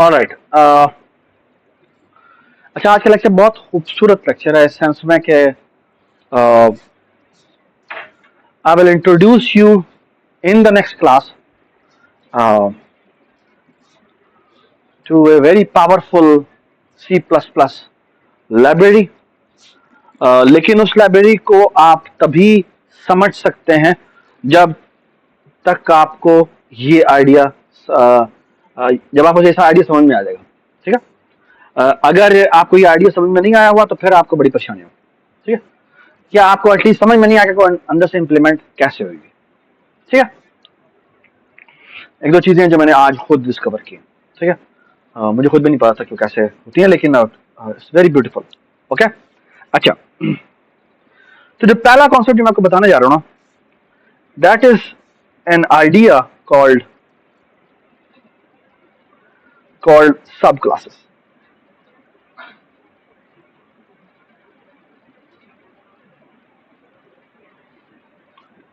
Alright. अच्छा, आज का लेक्चर बहुत खूबसूरत लेक्चर है इस सेंस में कि I will introduce you in the next class to a very powerful C++ library. लेकिन उस लाइब्रेरी को आप तभी समझ सकते हैं जब तक आपको ये आइडिया जब आपको जैसा आइडिया समझ में आ जाएगा। ठीक है, अगर आपको ये आइडिया समझ में नहीं आया हुआ तो फिर आपको बड़ी परेशानी होगी। ठीक है, क्या आपको एटलीस्ट समझ में नहीं आएगा कि अंदर से इंप्लीमेंट कैसे होगी। ठीक है, एक दो चीजें जो मैंने आज खुद डिस्कवर की। ठीक है, मुझे खुद भी नहीं पता था कि कैसे होती है, लेकिन इट्स वेरी ब्यूटीफुल। ओके, अच्छा, तो जो पहला कॉन्सेप्ट जो मैं आपको बताने जा रहा हूं ना, that is an idea called सब classes.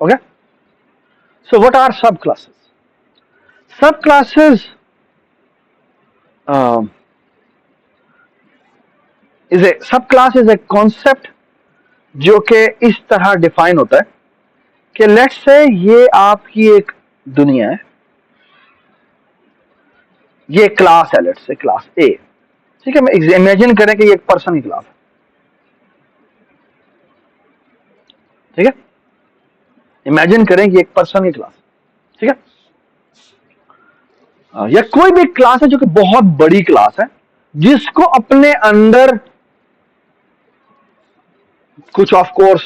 Okay, so what are subclasses? Subclasses subclass is a concept जो कि इस तरह डिफाइन होता है कि लेट्स से ये आपकी एक दुनिया है, ये क्लास है, लेट्स से क्लास ए। ठीक है, मैं इमेजिन करें कि ये एक पर्सन की क्लास है। ठीक है, इमेजिन करें कि एक पर्सन की क्लास। ठीक है, या कोई भी क्लास है जो कि बहुत बड़ी क्लास है, जिसको अपने अंदर कुछ ऑफ कोर्स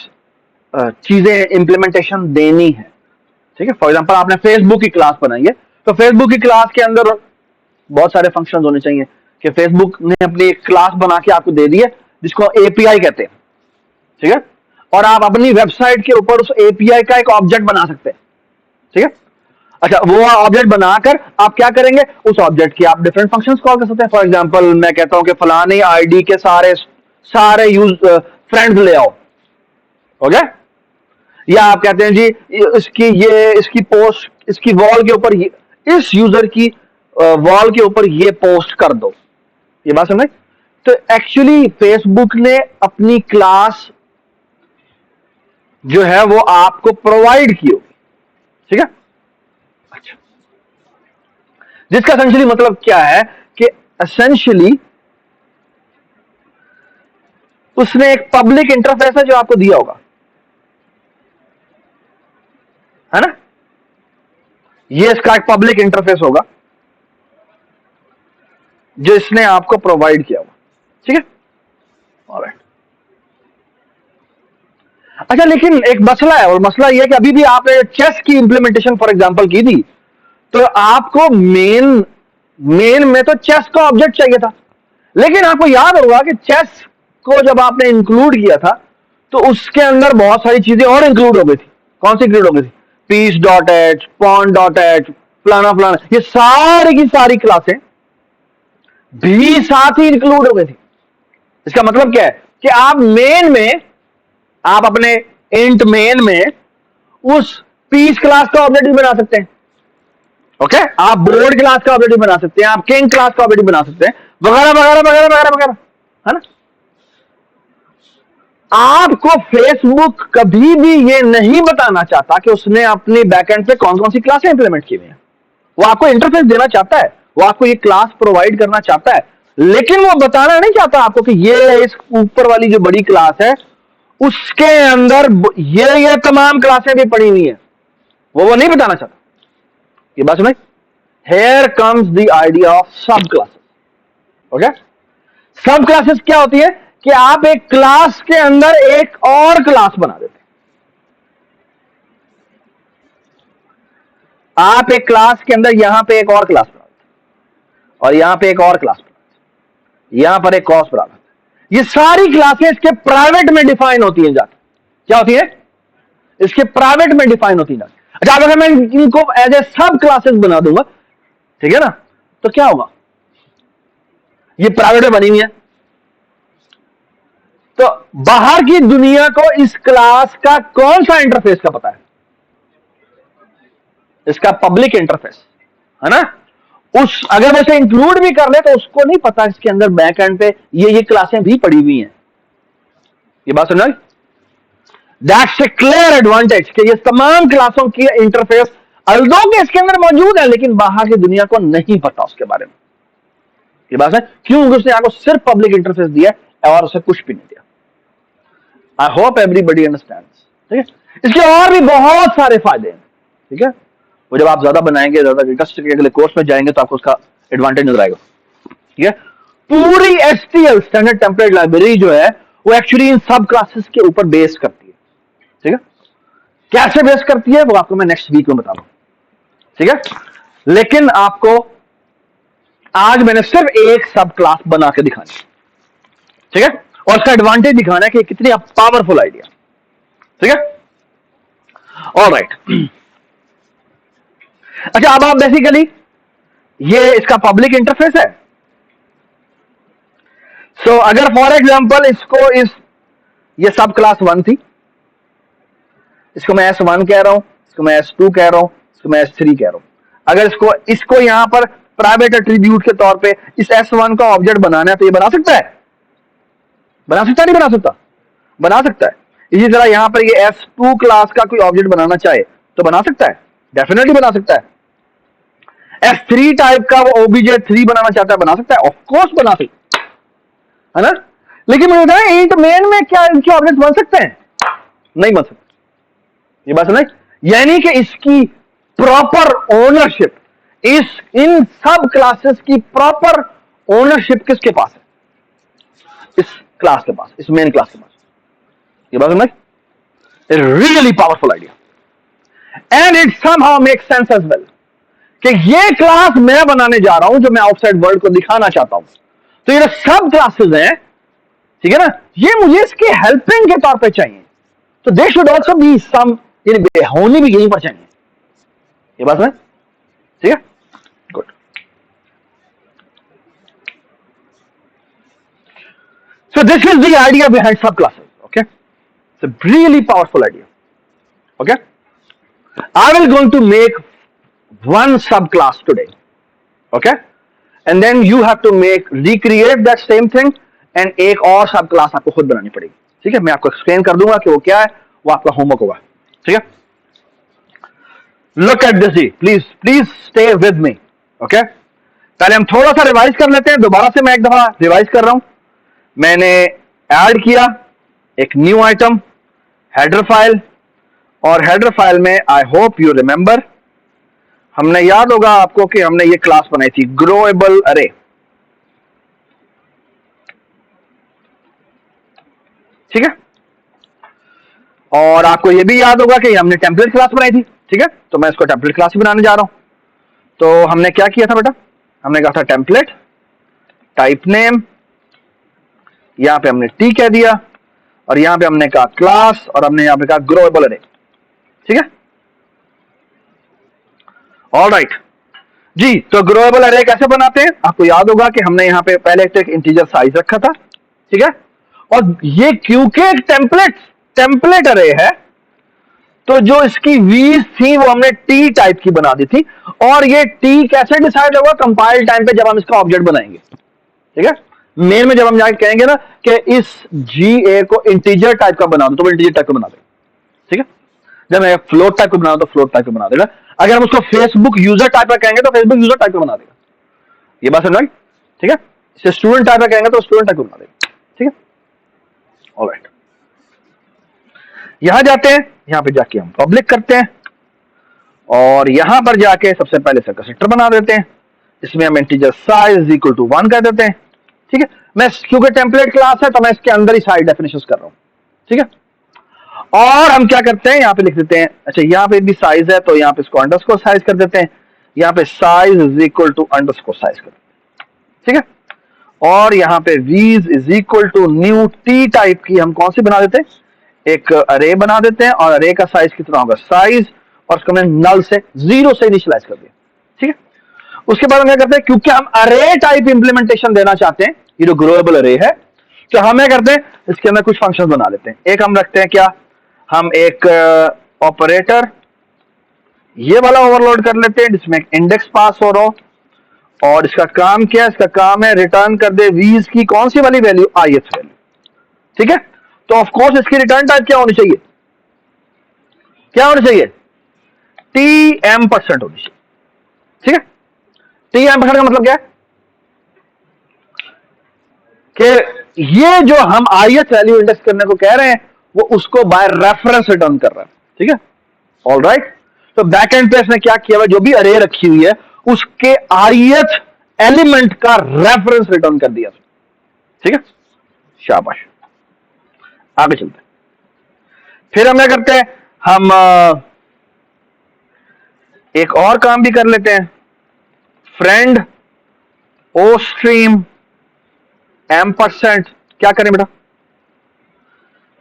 चीजें इंप्लीमेंटेशन देनी है। ठीक है, फॉर एग्जांपल आपने फेसबुक की क्लास बनाई है, तो फेसबुक की क्लास के अंदर बहुत सारे फंक्शंस होने चाहिए कि फेसबुक ने अपनी एक क्लास बना के आपको दे दी है जिसको एपीआई कहते हैं। ठीक है, और आप अपनी वेबसाइट के ऊपर उस एपीआई का एक ऑब्जेक्ट बना सकते हैं। ठीक है, अच्छा, वो ऑब्जेक्ट बनाकर आप क्या करेंगे, उस ऑब्जेक्ट की आप डिफरेंट फंक्शंस कॉल कर सकते हैं। फॉर एग्जांपल मैं कहता हूं कि फलाने आईडी के सारे यूज फ्रेंड्स ले आओ। ओके, या आप कहते हैं जी इसकी पोस्ट, इसकी वॉल के ऊपर, इस यूजर की वॉल के ऊपर ये पोस्ट कर दो। ये बात समझ? तो एक्चुअली फेसबुक ने अपनी क्लास जो है वो आपको प्रोवाइड की होगी। ठीक है, अच्छा, जिसका एसेंशियली मतलब क्या है कि एसेंशियली उसने एक पब्लिक इंटरफेस है जो आपको दिया होगा, है ना। ये इसका एक पब्लिक इंटरफेस होगा जो इसने आपको प्रोवाइड किया होगा। ठीक है, ऑलराइट। अच्छा, लेकिन एक मसला है, और मसला यह है कि अभी भी आपने चेस की इंप्लीमेंटेशन फॉर एग्जांपल की थी, तो आपको मेन में तो चेस का ऑब्जेक्ट चाहिए था, लेकिन आपको याद होगा कि चेस को जब आपने इंक्लूड किया था तो उसके अंदर बहुत सारी चीजें और इंक्लूड हो गई थी। कौन सी इंक्लूड हो गई थी? Piece dot h, pawn dot h, फलाना फलाना, ये सारी की सारी क्लासें भी साथ ही इंक्लूड हो गई थी। इसका मतलब क्या है कि आप अपने इंट मेन में उस पीस क्लास का ऑब्जेक्ट भी बना सकते हैं। ओके, आप बोर्ड क्लास का ऑब्जेक्ट भी बना सकते हैं, आप किंग क्लास का ऑब्जेक्ट भी बना सकते हैं, वगैरह वगैरह वगैरह वगैरह वगैरह, है ना। आपको फेसबुक कभी भी ये नहीं बताना चाहता कि उसने अपनी बैकएंड पे कौन कौन सी क्लासें इंप्लीमेंट की हुई हैं। वो आपको इंटरफेस देना चाहता है, वो आपको ये क्लास प्रोवाइड करना चाहता है, लेकिन वो बताना नहीं चाहता आपको कि ये इस ऊपर वाली जो बड़ी क्लास है उसके अंदर ये तमाम क्लासें भी पड़ी हुई हैं। वो नहीं बताना चाहता। ये बात समझ? Here comes the idea of सब क्लासेस। ओके, सब क्लासेस क्या होती है कि आप एक क्लास के अंदर एक और क्लास बना देते हैं। आप एक क्लास के अंदर यहां पे एक और क्लास बना देते हैं, और यहां पे एक और क्लास बना देते हैं, यहां पर एक क्लास बना देते हैं। ये सारी क्लासेस इसके प्राइवेट में डिफाइन होती हैं जाके। क्या होती है? इसके प्राइवेट में डिफाइन होती है। अच्छा, अगर मैं इनको एज ए सब क्लासेस बना दूंगा, ठीक है ना, तो क्या होगा? ये प्राइवेट में बनी हुई है, तो बाहर की दुनिया को इस क्लास का कौन सा इंटरफेस का पता है? इसका पब्लिक इंटरफेस, है ना। उस अगर वैसे इंक्लूड भी कर ले तो उसको नहीं पता इसके अंदर बैक एंड पे ये क्लासें भी पड़ी हुई हैं। ये बात समझ? दैट्स ए क्लियर एडवांटेज कि ये तमाम क्लासों की इंटरफेस अल्दो के इसके अंदर मौजूद है, लेकिन बाहर की दुनिया को नहीं पता उसके बारे में। ये बात है क्यों? उसने आपको सिर्फ पब्लिक इंटरफेस दिया और उसे कुछ भी नहीं दिया। I hope everybody understands. ठीक है, इसके और भी बहुत सारे फायदे हैं। ठीक है, वो जब आप ज्यादा बनाएंगे, ज्यादा इंटरेस्ट के अगले कोर्स में जाएंगे तो आपको उसका एडवांटेज नजर आएगा। ठीक है, पूरी एचटीएल स्टैंडर्ड टेम्पलेट लाइब्रेरी जो है वो एक्चुअली इन सब क्लासेस के ऊपर बेस करती है। ठीक है, कैसे बेस करती है वो आपको मैं नेक्स्ट वीक में बता दूं। ठीक है, लेकिन आपको आज मैंने सिर्फ एक सब क्लास बना के दिखानी। ठीक है, और इसका एडवांटेज दिखाना है कि कितनी पावरफुल आइडिया। ठीक है, ऑलराइट। अच्छा, अब आप बेसिकली ये इसका पब्लिक इंटरफेस है। सो अगर फॉर एग्जांपल इसको ये सब क्लास 1 थी, इसको मैं S1 कह रहा हूं, इसको मैं S2 कह रहा हूं, इसको मैं S3 कह रहा हूं। अगर इसको यहां पर प्राइवेट एट्रीब्यूट के तौर पे इस S1 का ऑब्जेक्ट बनाना है तो ये बना सकता है? बना सकता नहीं? बना सकता, बना सकता है। इसी तरह यहां पर ये S2 क्लास का कोई ऑब्जेक्ट बनाना चाहे तो बना सकता है, डेफिनेटली बना सकता है। S3 टाइप का वो OBJ3 बनाना चाहता है, बना सकता है, ऑफकोर्स बना सकता है ना। लेकिन मुझे बताएं इंट मेन में क्या इनके ऑब्जेक्ट बन सकते हैं? नहीं बन सकते। ये बात समझ? यानी कि इसकी प्रॉपर ओनरशिप, इन सब क्लासेस की प्रॉपर ओनरशिप किसके पास है? इस क्लास के पास, इस मेन क्लास के पास। ये बात समझ? Really powerful idea and it somehow makes sense as well कि ये क्लास मैं बनाने जा रहा हूं जो मैं आउटसाइड वर्ल्ड को दिखाना चाहता हूं। तो ये सब क्लासेस हैं, ठीक है ना, ये मुझे इसके हेल्पिंग के तौर पे चाहिए, तो they should also be some, होनी भी यहीं पर चाहिए। ये बात है, ठीक है, good. So this is the idea behind subclasses. Okay, it's a really powerful idea. Okay, I will going to make one subclass today, okay, and then you have to recreate that same thing and एक और subclass आपको खुद बनानी पड़ेगी। ठीक है, मैं आपको एक्सप्लेन कर दूंगा कि वो क्या है, वो आपका होमवर्क होगा। ठीक है, look at this ji, please stay with me, okay। पहले हम थोड़ा सा रिवाइज कर लेते हैं, दोबारा से मैं एक दफा रिवाइज कर रहा हूं। मैंने ऐड किया एक न्यू आइटम हेडर फाइल, और हेडर फाइल में आई होप यू रिमेंबर हमने, याद होगा आपको कि हमने ये क्लास बनाई थी ग्रोएबल अरे। ठीक है, और आपको ये भी याद होगा कि हमने टेम्पलेट क्लास बनाई थी। ठीक है, तो मैं इसको टेम्पलेट क्लास ही बनाने जा रहा हूं। तो हमने क्या किया था बेटा? हमने कहा था टेम्पलेट टाइप नेम, यहां पे हमने टी कह दिया, और यहां पे हमने कहा क्लास, और हमने यहां पे कहा ग्रोएबल अरे। ठीक है, ऑलराइट जी। तो ग्रोएबल अरे कैसे बनाते हैं? आपको याद होगा कि हमने यहां पे पहले एक इंटीजर साइज रखा था। ठीक है, और ये क्योंकि एक टेम्पलेट अरे है, तो जो इसकी वीज थी वो हमने टी टाइप की बना दी थी। और ये टी कैसे डिसाइड होगा? कंपाइल टाइम पे जब हम इसका ऑब्जेक्ट बनाएंगे। ठीक है, मेन में जब हम जाके कहेंगे ना कि इस GA को इंटीजर टाइप का बना दो, तो वो इंटीजर टाइप का बना देगा। ठीक है, जब मैं फ्लोट टाइप का बना दो, फ्लोट टाइप का बना देगा। अगर हम उसको फेसबुक यूजर टाइप का कहेंगे तो फेसबुक यूजर टाइप का बना देगा। ये बात समझ? ठीक है, इसे स्टूडेंट टाइप का कहेंगे तो स्टूडेंट टाइप का बना देगा। ठीक है, ऑलराइट। यहां जाते हैं, यहां पे जाके हम पब्लिक करते हैं, और यहां पर जाके सबसे पहले से कंस्ट्रक्टर बना देते हैं। इसमें हम इंटीजर साइज इक्वल टू 1 कर देते हैं। ठीक है, मैं क्योंकि टेम्पलेट क्लास है तो मैं इसके अंदर ही साइड डेफिनेशन कर रहा हूं। ठीक है, और हम क्या करते हैं, यहां पे लिख देते हैं, अच्छा यहां पे भी साइज है तो यहां पे इसको अंडरस्कोर साइज कर देते हैं। यहां पे size is equal to underscore size कर देते हैं। ठीक है, और यहां पे v's is equal to new T type की हम कौन सी बना देते हैं? एक अरे बना देते हैं, और अरे का साइज कितना होगा? साइज, और उसको मैंने नल से 0 से इनिशियलाइज कर दिया। ठीक है, उसके बाद हम क्या करते हैं, क्योंकि हम अरे टाइप इंप्लीमेंटेशन देना चाहते हैं, ये जो ग्लोबल अरे है, तो हम क्या करते हैं, इसके अंदर कुछ फंक्शन बना लेते हैं। एक हम रखते हैं क्या, हम एक ऑपरेटर ये वाला ओवरलोड कर लेते हैं जिसमें इंडेक्स पास हो रहा हो, और इसका काम क्या है? इसका काम है रिटर्न कर दे वीज की कौन सी वाली वैल्यू? ith value. ठीक है, तो ऑफ कोर्स इसकी रिटर्न टाइप क्या होनी चाहिए? क्या होनी चाहिए? TM% होनी चाहिए। ठीक है, TM% का मतलब क्या है? कि ये जो हम ith वैल्यू इंडेक्स करने को कह रहे हैं वो उसको बाय रेफरेंस रिटर्न कर रहा है। ठीक है, ऑल राइट। तो बैक एंड पे इसने क्या किया हुआ, जो भी अरे रखी हुई है उसके ith एलिमेंट का रेफरेंस रिटर्न कर दिया। ठीक है, शाबाश। आगे चलते हैं। फिर हम क्या करते हैं? हम एक और काम भी कर लेते हैं। फ्रेंड ओ स्ट्रीम M%, क्या करें बेटा?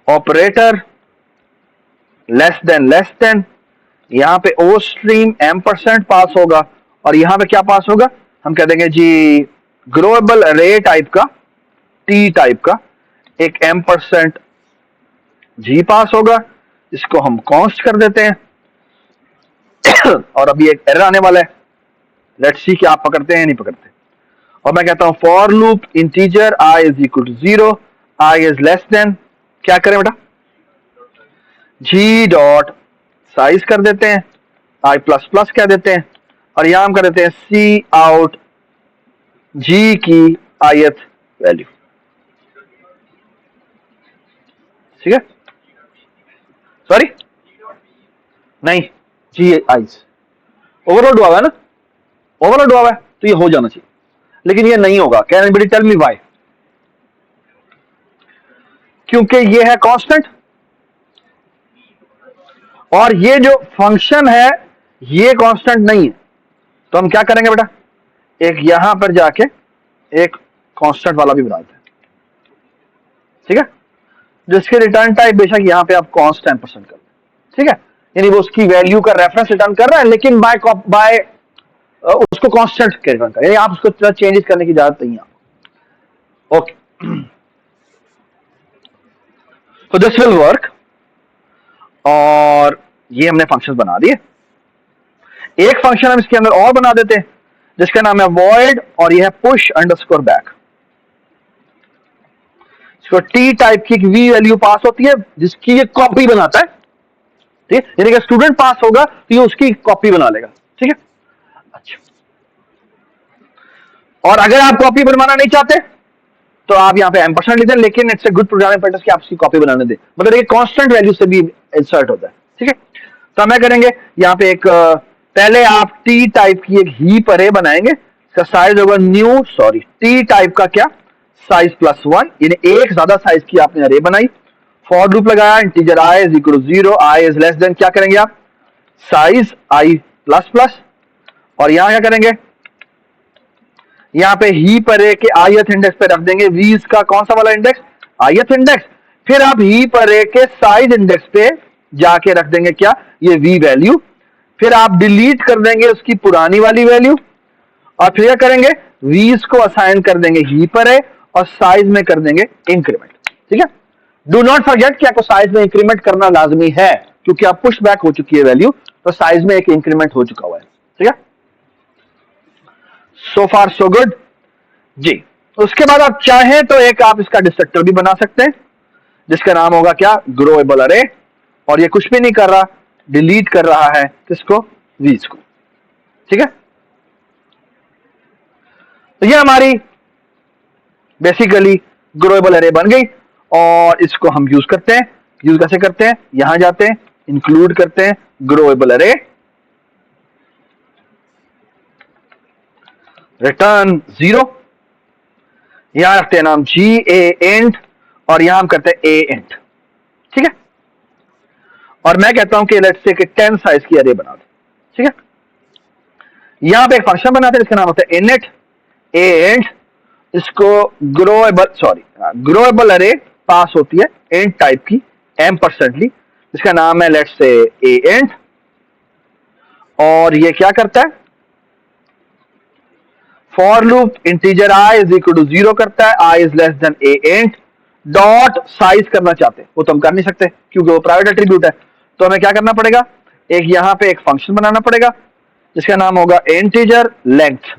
ऑपरेटर लेस देन, यहां पे ओ स्ट्रीम M% पास होगा और यहां पे क्या पास होगा? हम कह देंगे जी ग्रोएबल अरे टाइप का, टी टाइप का एक M% जी पास होगा, इसको हम कॉन्स्ट कर देते हैं और अभी एक एरर आने वाला है, लेट्स सी कि आप पकड़ते हैं नहीं पकड़ते। और मैं कहता हूं for loop integer i is equal to 0, i is less than, क्या करें बेटा? g डॉट साइज कर देते हैं, i प्लस प्लस कह देते हैं और यहां हम कर देते हैं सी आउट g की ith वैल्यू। ठीक है, सॉरी नहीं, जी आइज ओवरलोड हुआ है ना, ओवरलोड हुआ है तो ये हो जाना चाहिए, लेकिन ये नहीं होगा। Can anybody tell me why? क्योंकि ये है कांस्टेंट और ये जो फंक्शन है ये कांस्टेंट नहीं है, तो हम क्या करेंगे बेटा? एक यहां पर जाके एक कांस्टेंट वाला भी बनाते हैं। ठीक है, जिसके रिटर्न टाइप बेशक यहां पे आप कॉन्स्ट M% कर दें। ठीक है, यानी वो उसकी वैल्यू का रेफरेंस रिटर्न कर रहा है लेकिन बाय उसको कांस्टेंट के रिटर्न कर, यानी आप उसको चेंजेस करने की इजाजत नहीं है। ओके, तो दिस विल वर्क। और ये हमने फंक्शन बना दिए। एक फंक्शन हम इसके अंदर और बना देते हैं जिसका नाम है void और ये है push अंडरस्कोर बैक। इसको टी टाइप की वी वैल्यू पास होती है जिसकी ये कॉपी बनाता है। ठीक है, यानी कि स्टूडेंट पास होगा तो ये उसकी कॉपी बना लेगा। ठीक है, अच्छा। और अगर आप कॉपी बनवाना नहीं चाहते तो आप यहां पे M% लिख दें, लेकिन it's a good programming practice कि आप उसकी कॉपी बनाने दें, मतलब ये कांस्टेंट वैल्यू से भी इंसर्ट होता है। ठीक है, तो हम क्या करेंगे? यहां पे एक पहले आप टी टाइप की एक हीप अरे बनाएंगे, इसका साइज होगा टी टाइप का क्या? साइज +1, यानी एक ज्यादा साइज की आपने अरे बनाई। फॉर लूप लगाया, integer i is equal to 0, i is less than, क्या करेंगे आप? साइज i प्लस प्लस, और यहां क्या करेंगे? यहां पे हीप अरे के ith इंडेक्स पे रख देंगे वीज का कौन सा वाला इंडेक्स? ith index. फिर आप हीप अरे के साइज इंडेक्स पे जाके रख देंगे क्या? ये वी वैल्यू। फिर आप डिलीट कर देंगे उसकी पुरानी वाली वैल्यू और फिर क्या करेंगे? वीज को असाइन कर देंगे हीप अरे और साइज में कर देंगे इंक्रीमेंट। ठीक है, डू नॉट फॉरगेट कि आपको साइज में इंक्रीमेंट करना लाजमी है क्योंकि आप पुश बैक हो चुकी है वैल्यू, तो साइज में एक इंक्रीमेंट हो चुका हुआ है। ठीक है, सो फार सो गुड जी। उसके बाद आप चाहें तो एक आप इसका डिस्ट्रक्टर भी बना सकते हैं जिसका नाम होगा क्या? ग्रोएबल अरे, और ये कुछ भी नहीं कर रहा, डिलीट कर रहा है किसको? वीज को। ठीक है, तो ये हमारी बेसिकली ग्रोएबल अरे बन गई और इसको हम यूज करते हैं। यूज कैसे करते हैं? यहां जाते हैं, इंक्लूड करते हैं ग्रोएबल अरे, रिटर्न 0, यहां रखते हैं नाम GA और यहां हम करते हैं A। ठीक है, और मैं कहता हूं कि लेट्स से 10 साइज की अरे बना दे। ठीक है, यहां पे एक फंक्शन बनाते हैं इसका नाम होता है init A, इसको ग्रोएबल अरे पास होती है इंट टाइप की M% इसका नाम है लेट्स से A, और ये क्या करता है? For loop integer i is equal to 0 करता है, i is less than A dot size करना चाहते हैं, वो तो हम कर नहीं सकते क्योंकि वो प्राइवेट एट्रीब्यूट है। तो हमें क्या करना पड़ेगा? एक यहां पे एक फंक्शन बनाना पड़ेगा जिसका नाम होगा इंटीजर लेंथ।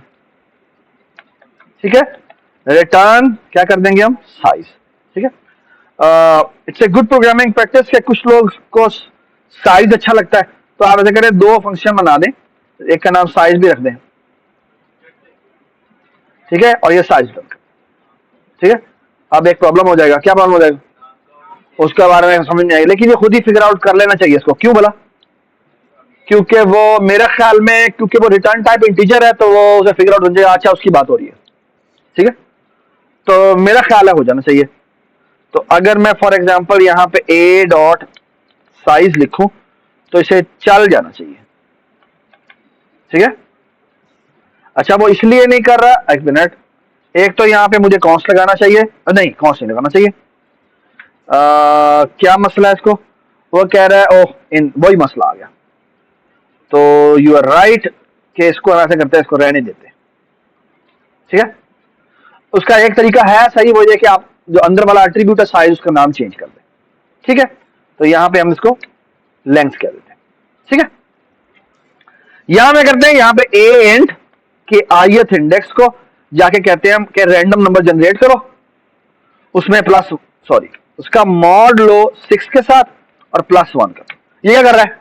ठीक है, रिटर्न क्या कर देंगे हम, साइज। ठीक है, it's a good programming practice कि कुछ लोग को साइज अच्छा लगता है, तो आप ऐसे करें, दो फंक्शन बना दें, एक का नाम साइज भी रख दें, ठीक है, और ये साइज रख, ठीक है। अब एक प्रॉब्लम हो जाएगा, क्या प्रॉब्लम हो जाएगा, उसके बारे में समझ नहीं आएगी, लेकिन ये खुद ही फिगर आउट कर लेना चाहिए इसको। क्यों बोला, क्योंकि वो मेरे ख्याल में, क्योंकि वो रिटर्न टाइप इंटीजर है, तो वो उसे फिगर आउट हो जाएगा, अच्छा उसकी बात हो रही है, ठीक है। तो मेरा ख्याल है हो जाना चाहिए। तो अगर मैं फॉर एग्जांपल यहाँ पे a डॉट साइज लिखूं, तो इसे चल जाना चाहिए, ठीक है। अच्छा, वो इसलिए नहीं कर रहा, एक मिनट, एक तो यहाँ पे मुझे कॉन्स्ट लगाना चाहिए, नहीं कॉन्स्ट नहीं लगाना चाहिए। क्या मसला है इसको, वो कह रहा है, ओह इन वही मसला आ गया। तो यू आर राइट कि इसको ऐसे करते हैं, इसको रहने देते, ठीक है। उसका एक तरीका है सही, वो ये कि आप जो अंदर वाला एट्रीब्यूट है साइज, उसका नाम चेंज कर दें, ठीक है। तो यहां पे हम इसको लेंथ कह देते हैं, ठीक है। यहां में करते हैं, यहां पे ए एंड के ith इंडेक्स को जाके कहते हैं हम कि रैंडम नंबर जनरेट करो, उसमें प्लस, सॉरी, उसका मॉड लो 6 के साथ और +1 का। ये क्या कर रहा है,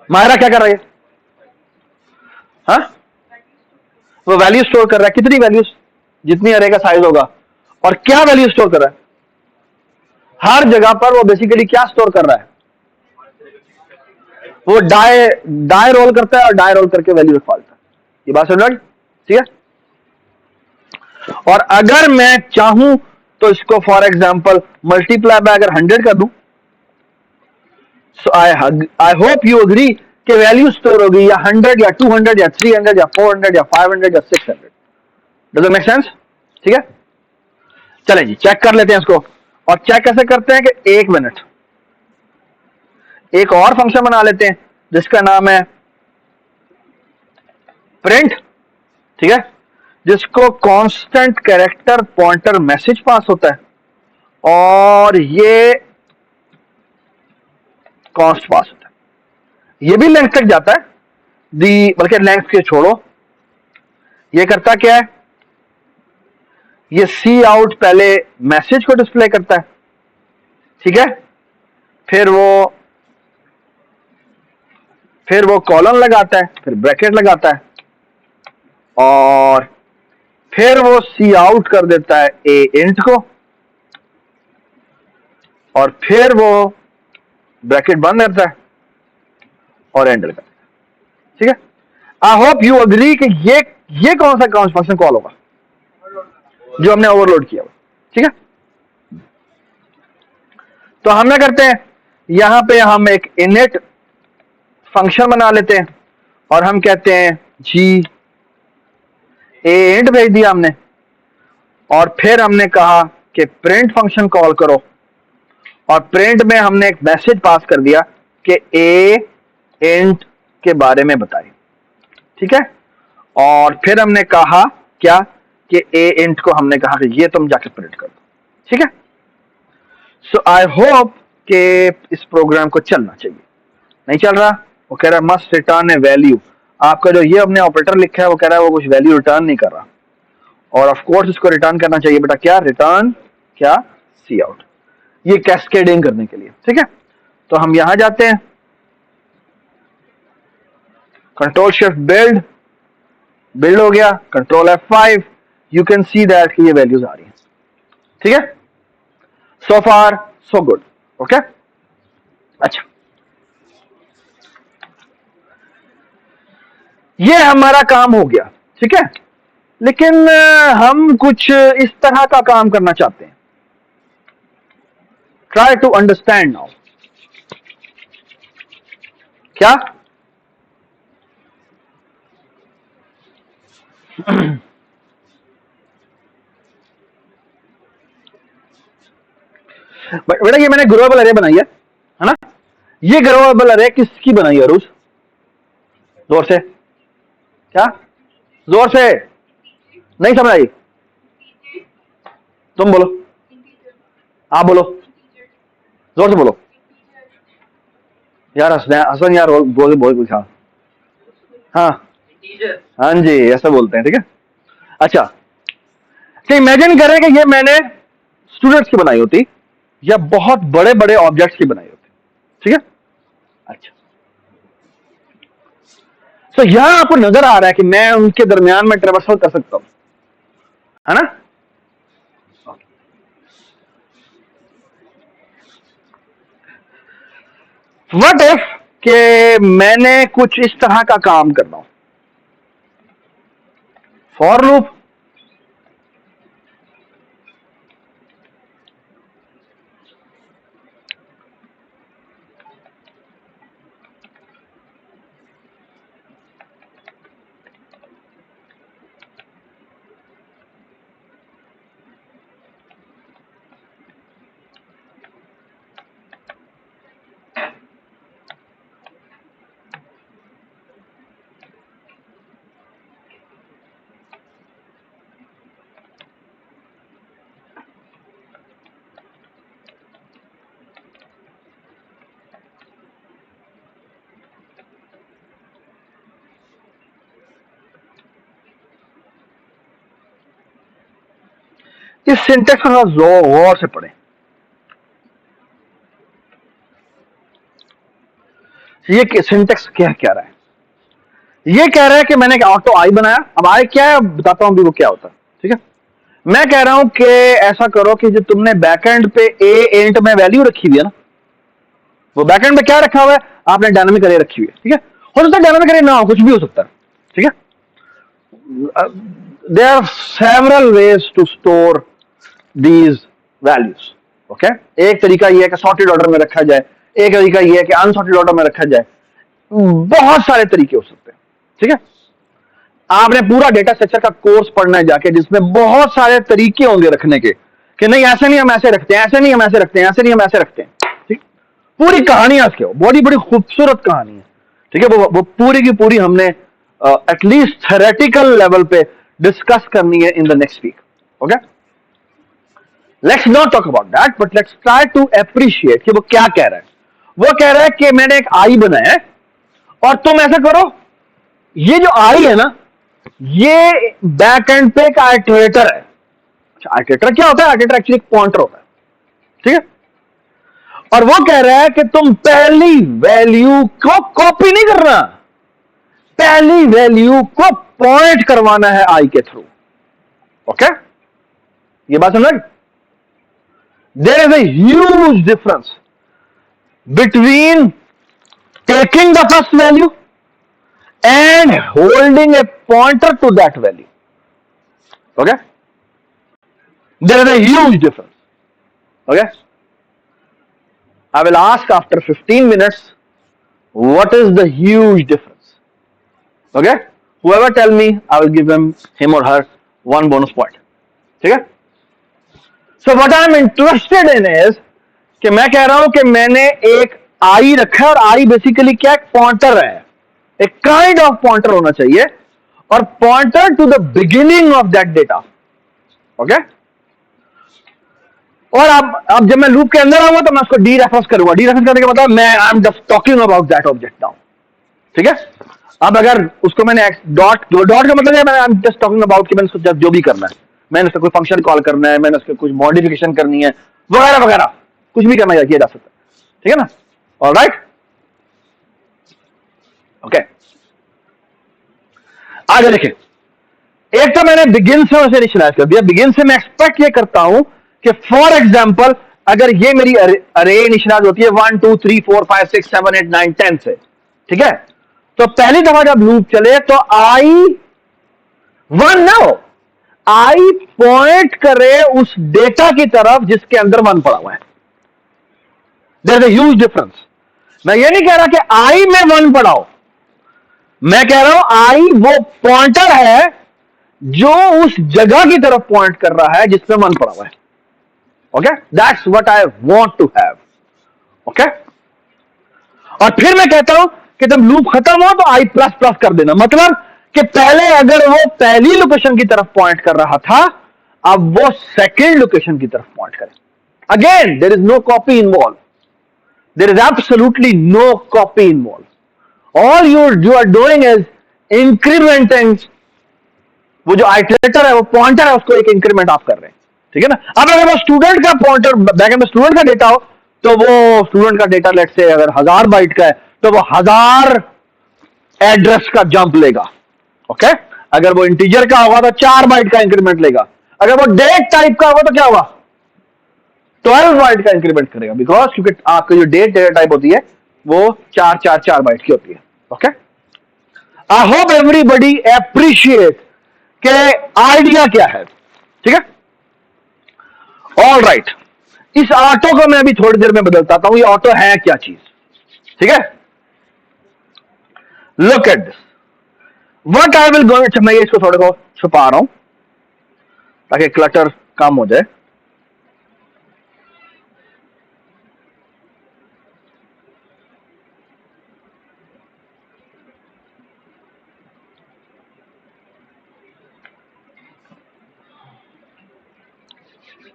मायरा क्या कर रही है, हाँ, वो वैल्यू स्टोर कर रहा है, कितनी वैल्यूज, जितनी अरे का साइज होगा। और क्या वैल्यू स्टोर कर रहा है, हर जगह पर वो बेसिकली क्या स्टोर कर रहा है, वो डाई डाई रोल करता है और डाई रोल करके वैल्यू रखवा देता है। ये बात समझ, ठीक है। और अगर मैं चाहूं तो इसको फॉर एग्जांपल मल्टीप्लाई बाय अगर 100 कर दूं, सो आई होप यू अग्री कि वैल्यू स्टोर होगी या 100 या 200 या 300 या 400 या 500 या 600। डज इट मेक सेंस, ठीक है। चलें जी, चेक कर लेते हैं इसको। और चेक कैसे करते हैं कि एक मिनट, एक और फंक्शन बना लेते हैं जिसका नाम है प्रिंट, ठीक है, जिसको constant character pointer message pass होता है और ये कॉन्स्ट पास होता है। ये भी लेंथ तक जाता है, दी बल्कि लेंथ के छोड़ो, ये करता क्या है, ये सी आउट पहले मैसेज को डिस्प्ले करता है, ठीक है, फिर वो कॉलन लगाता है, फिर ब्रैकेट लगाता है, और फिर वो सी आउट कर देता है ए इंट को, और फिर वो ब्रैकेट बंद करता है और एंटर करता है, ठीक है। आई होप यू अग्री कि ये कौन सा फंक्शन कॉल होगा जो हमने ओवरलोड किया हुआ, ठीक है। तो हम क्या करते हैं, यहां पे हम एक इनिट फंक्शन बना लेते हैं और हम कहते हैं जी ए इंट भेज दिया हमने, और फिर हमने कहा कि प्रिंट फंक्शन कॉल करो, और प्रिंट में हमने एक मैसेज पास कर दिया कि ए इंट के बारे में बताइए, ठीक है। और फिर हमने कहा क्या कि ए इंट को हमने कहा कि ये तुम जाके प्रिंट कर दो, ठीक है। सो आई होप कि इस प्रोग्राम को चलना चाहिए, नहीं चल रहा, वो कह रहा है मस्ट रिटर्न ए वैल्यू। आपका जो ये अपने ऑपरेटर लिखा है वो कह रहा है वो कुछ वैल्यू रिटर्न नहीं कर रहा, और ऑफ कोर्स इसको रिटर्न करना चाहिए बेटा, क्या रिटर्न, क्या सी आउट, ये कैस्केडिंग करने के लिए, ठीक है। तो हम यहां जाते हैं, कंट्रोल शिफ्ट बिल्ड, बिल्ड हो गया, control F5, you can see that ये वैल्यूज आ रही हैं, ठीक है। सो फार सो गुड, ओके। अच्छा, ये हमारा काम हो गया, ठीक है। लेकिन हम कुछ इस तरह का काम करना चाहते हैं, ट्राई टू अंडरस्टैंड नाउ, क्या बेटा ये मैंने ग्लोबल अरे बनाई है ना, ये ग्लोबल अरे किसकी बनाई है अरूज, जोर से, क्या, जोर से, नहीं समझ आई, तुम बोलो, आप बोलो, जोर से बोलो यार, हसन यार, बोल बोल कुछ, हाँ हाँ, हाँ जी, ऐसा बोलते हैं, ठीक है। अच्छा, तो इमेजिन करें कि ये मैंने स्टूडेंट्स की बनाई होती या बहुत बड़े बड़े ऑब्जेक्ट्स की बनाई होती, ठीक है। अच्छा, तो यहां आपको नजर आ रहा है कि मैं उनके दरमियान में ट्रेवर्सल कर सकता हूं, है ना। व्हाट इफ कि मैंने कुछ इस तरह का काम करना हो, फॉर लूप, इस सिंटेक्स को गौर से पढ़ें। ये सिंटेक्स क्या कह रहा है? ये कह रहा है कि मैंने एक ऑटो आई बनाया। अब आई क्या है बताता हूं भी वो क्या होता है, ठीक है। मैं कह रहा हूं कि ऐसा करो कि जो तुमने बैकएंड पे ए इंट में वैल्यू रखी हुई है ना, वो बैकएंड में क्या रखा हुआ है, आपने डायनामिक अरे रखी हुई है, ठीक है। हो सकता है डायनामिक अरे ना हो, कुछ भी हो सकता है, ठीक है। There are several ways to store these values, okay. एक तरीका यह है कि सॉर्टेड ऑर्डर में रखा जाए, एक तरीका यह है कि अनसॉर्टेड ऑर्डर में रखा जाए, बहुत सारे तरीके हो सकते हैं, ठीक है। आपने पूरा डेटा स्ट्रक्चर का कोर्स पढ़ना है जाके, जिसमें बहुत सारे तरीके होंगे रखने के, कि नहीं ऐसे नहीं हम ऐसे रखते हैं, ऐसे नहीं हम ऐसे रखते हैं, ऐसे नहीं हम ऐसे रखते हैं, ठीक। पूरी कहानी है उसके, बड़ी बड़ी खूबसूरत कहानी है, ठीक है। वो पूरी की पूरी हमने एटलीस्ट थ्योरेटिकल लेवल पे डिस्कस करनी है in the next week, okay. Let's not talk about that, but let's try to appreciate कि वो क्या कह रहा है। वो कह रहा है कि मैंने एक आई बनाया है और तुम ऐसा करो, ये जो आई है ना, ये बैक एंड पे एक आइटरेटर है। अच्छा, आइटरेटर क्या होता है? आइटरेटर एक्चुअली एक पॉइंटर होता है, ठीक है। और वो कह रहा है कि तुम पहली वैल्यू को कॉपी नहीं करना, पहली वैल्यू को पॉइंट करवाना है आई के थ्रू, ओके। ये बात समझ? There is a huge difference between taking the first value and holding a pointer to that value, okay. There is a huge difference, okay. I will ask after 15 minutes what is the huge difference, okay. Whoever tell me, I will give him or her one bonus point, ठीक है। So what I am interested in is कि मैं कह रहा हूं कि मैंने एक आई रखा है और आई बेसिकली क्या, एक पॉइंटर है, एक काइंड ऑफ पॉइंटर होना चाहिए, और pointer to the beginning of that data, okay. और अब जब मैं लूप के अंदर आऊंगा तो मैं उसको डी रेफरेंस करूंगा। डी रेफरेंस करने का मतलब मैं I am just talking about that object now, ठीक है। अब अगर उसको मैंने डॉट का मतलब है मैं I am just talking about कि मैंने उसको जो भी करना है, मैंने उसका कोई फंक्शन कॉल करना है, मैंने उसका कुछ मॉडिफिकेशन करनी है, वगैरह वगैरह, कुछ भी करना किया जा सकता है, ठीक है ना। Alright, okay. आगे देखिए, एक तो मैंने बिगिन से उसे इनिशियलाइज कर दिया। बिगिन से मैं एक्सपेक्ट ये करता हूं कि फॉर एग्जांपल अगर ये मेरी अरे इनिशियलाइज होती है 1 2 3 4 5 6 7 8 9 10 से, ठीक है। तो पहली दफा जब लूप चले तो आई 1 ना हो, आई पॉइंट करे उस डेटा की तरफ जिसके अंदर 1 पड़ा हुआ है। There is a huge difference. मैं ये नहीं कह रहा कि आई में 1 पड़ा हो, मैं कह रहा हूं आई वो पॉइंटर है जो उस जगह की तरफ पॉइंट कर रहा है जिसमें 1 पड़ा हुआ है, okay. That's what I want to have, okay. और फिर मैं कहता हूं कि जब लूप खत्म हो तो आई प्लस प्लस कर देना, मतलब कि पहले अगर वो पहली लोकेशन की तरफ पॉइंट कर रहा था, अब वो सेकेंड लोकेशन की तरफ पॉइंट करे। Again there is no copy involve, there is absolutely no copy involve. All you are doing is incrementing, वो जो आइटरेटर है वो पॉइंटर है, उसको एक इंक्रीमेंट आप कर रहे हैं, ठीक है ना। अब अगर वो स्टूडेंट का पॉइंटर बैकएंड में स्टूडेंट का डेटा हो, तो वो स्टूडेंट का डेटा लेट से अगर 1000 बाइट का है तो वो 1000 एड्रेस का जंप लेगा, ओके। अगर वो इंटीजर का होगा तो 4 बाइट का इंक्रीमेंट लेगा। अगर वो डेट टाइप का होगा तो क्या होगा, 12 बाइट का इंक्रीमेंट करेगा, बिकॉज क्योंकि आपकी जो डेट डेटा टाइप होती है वो 4 बाइट की होती है, okay. I hope everybody appreciate के आइडिया क्या है, ठीक है। ऑल राइट, इस ऑटो को मैं अभी थोड़ी देर में बदलता हूं, ये ऑटो है क्या चीज, ठीक है। Look at this, what I will go, मैं इसको थोड़े को छुपा रहा हूं ताकि क्लटर कम हो जाए।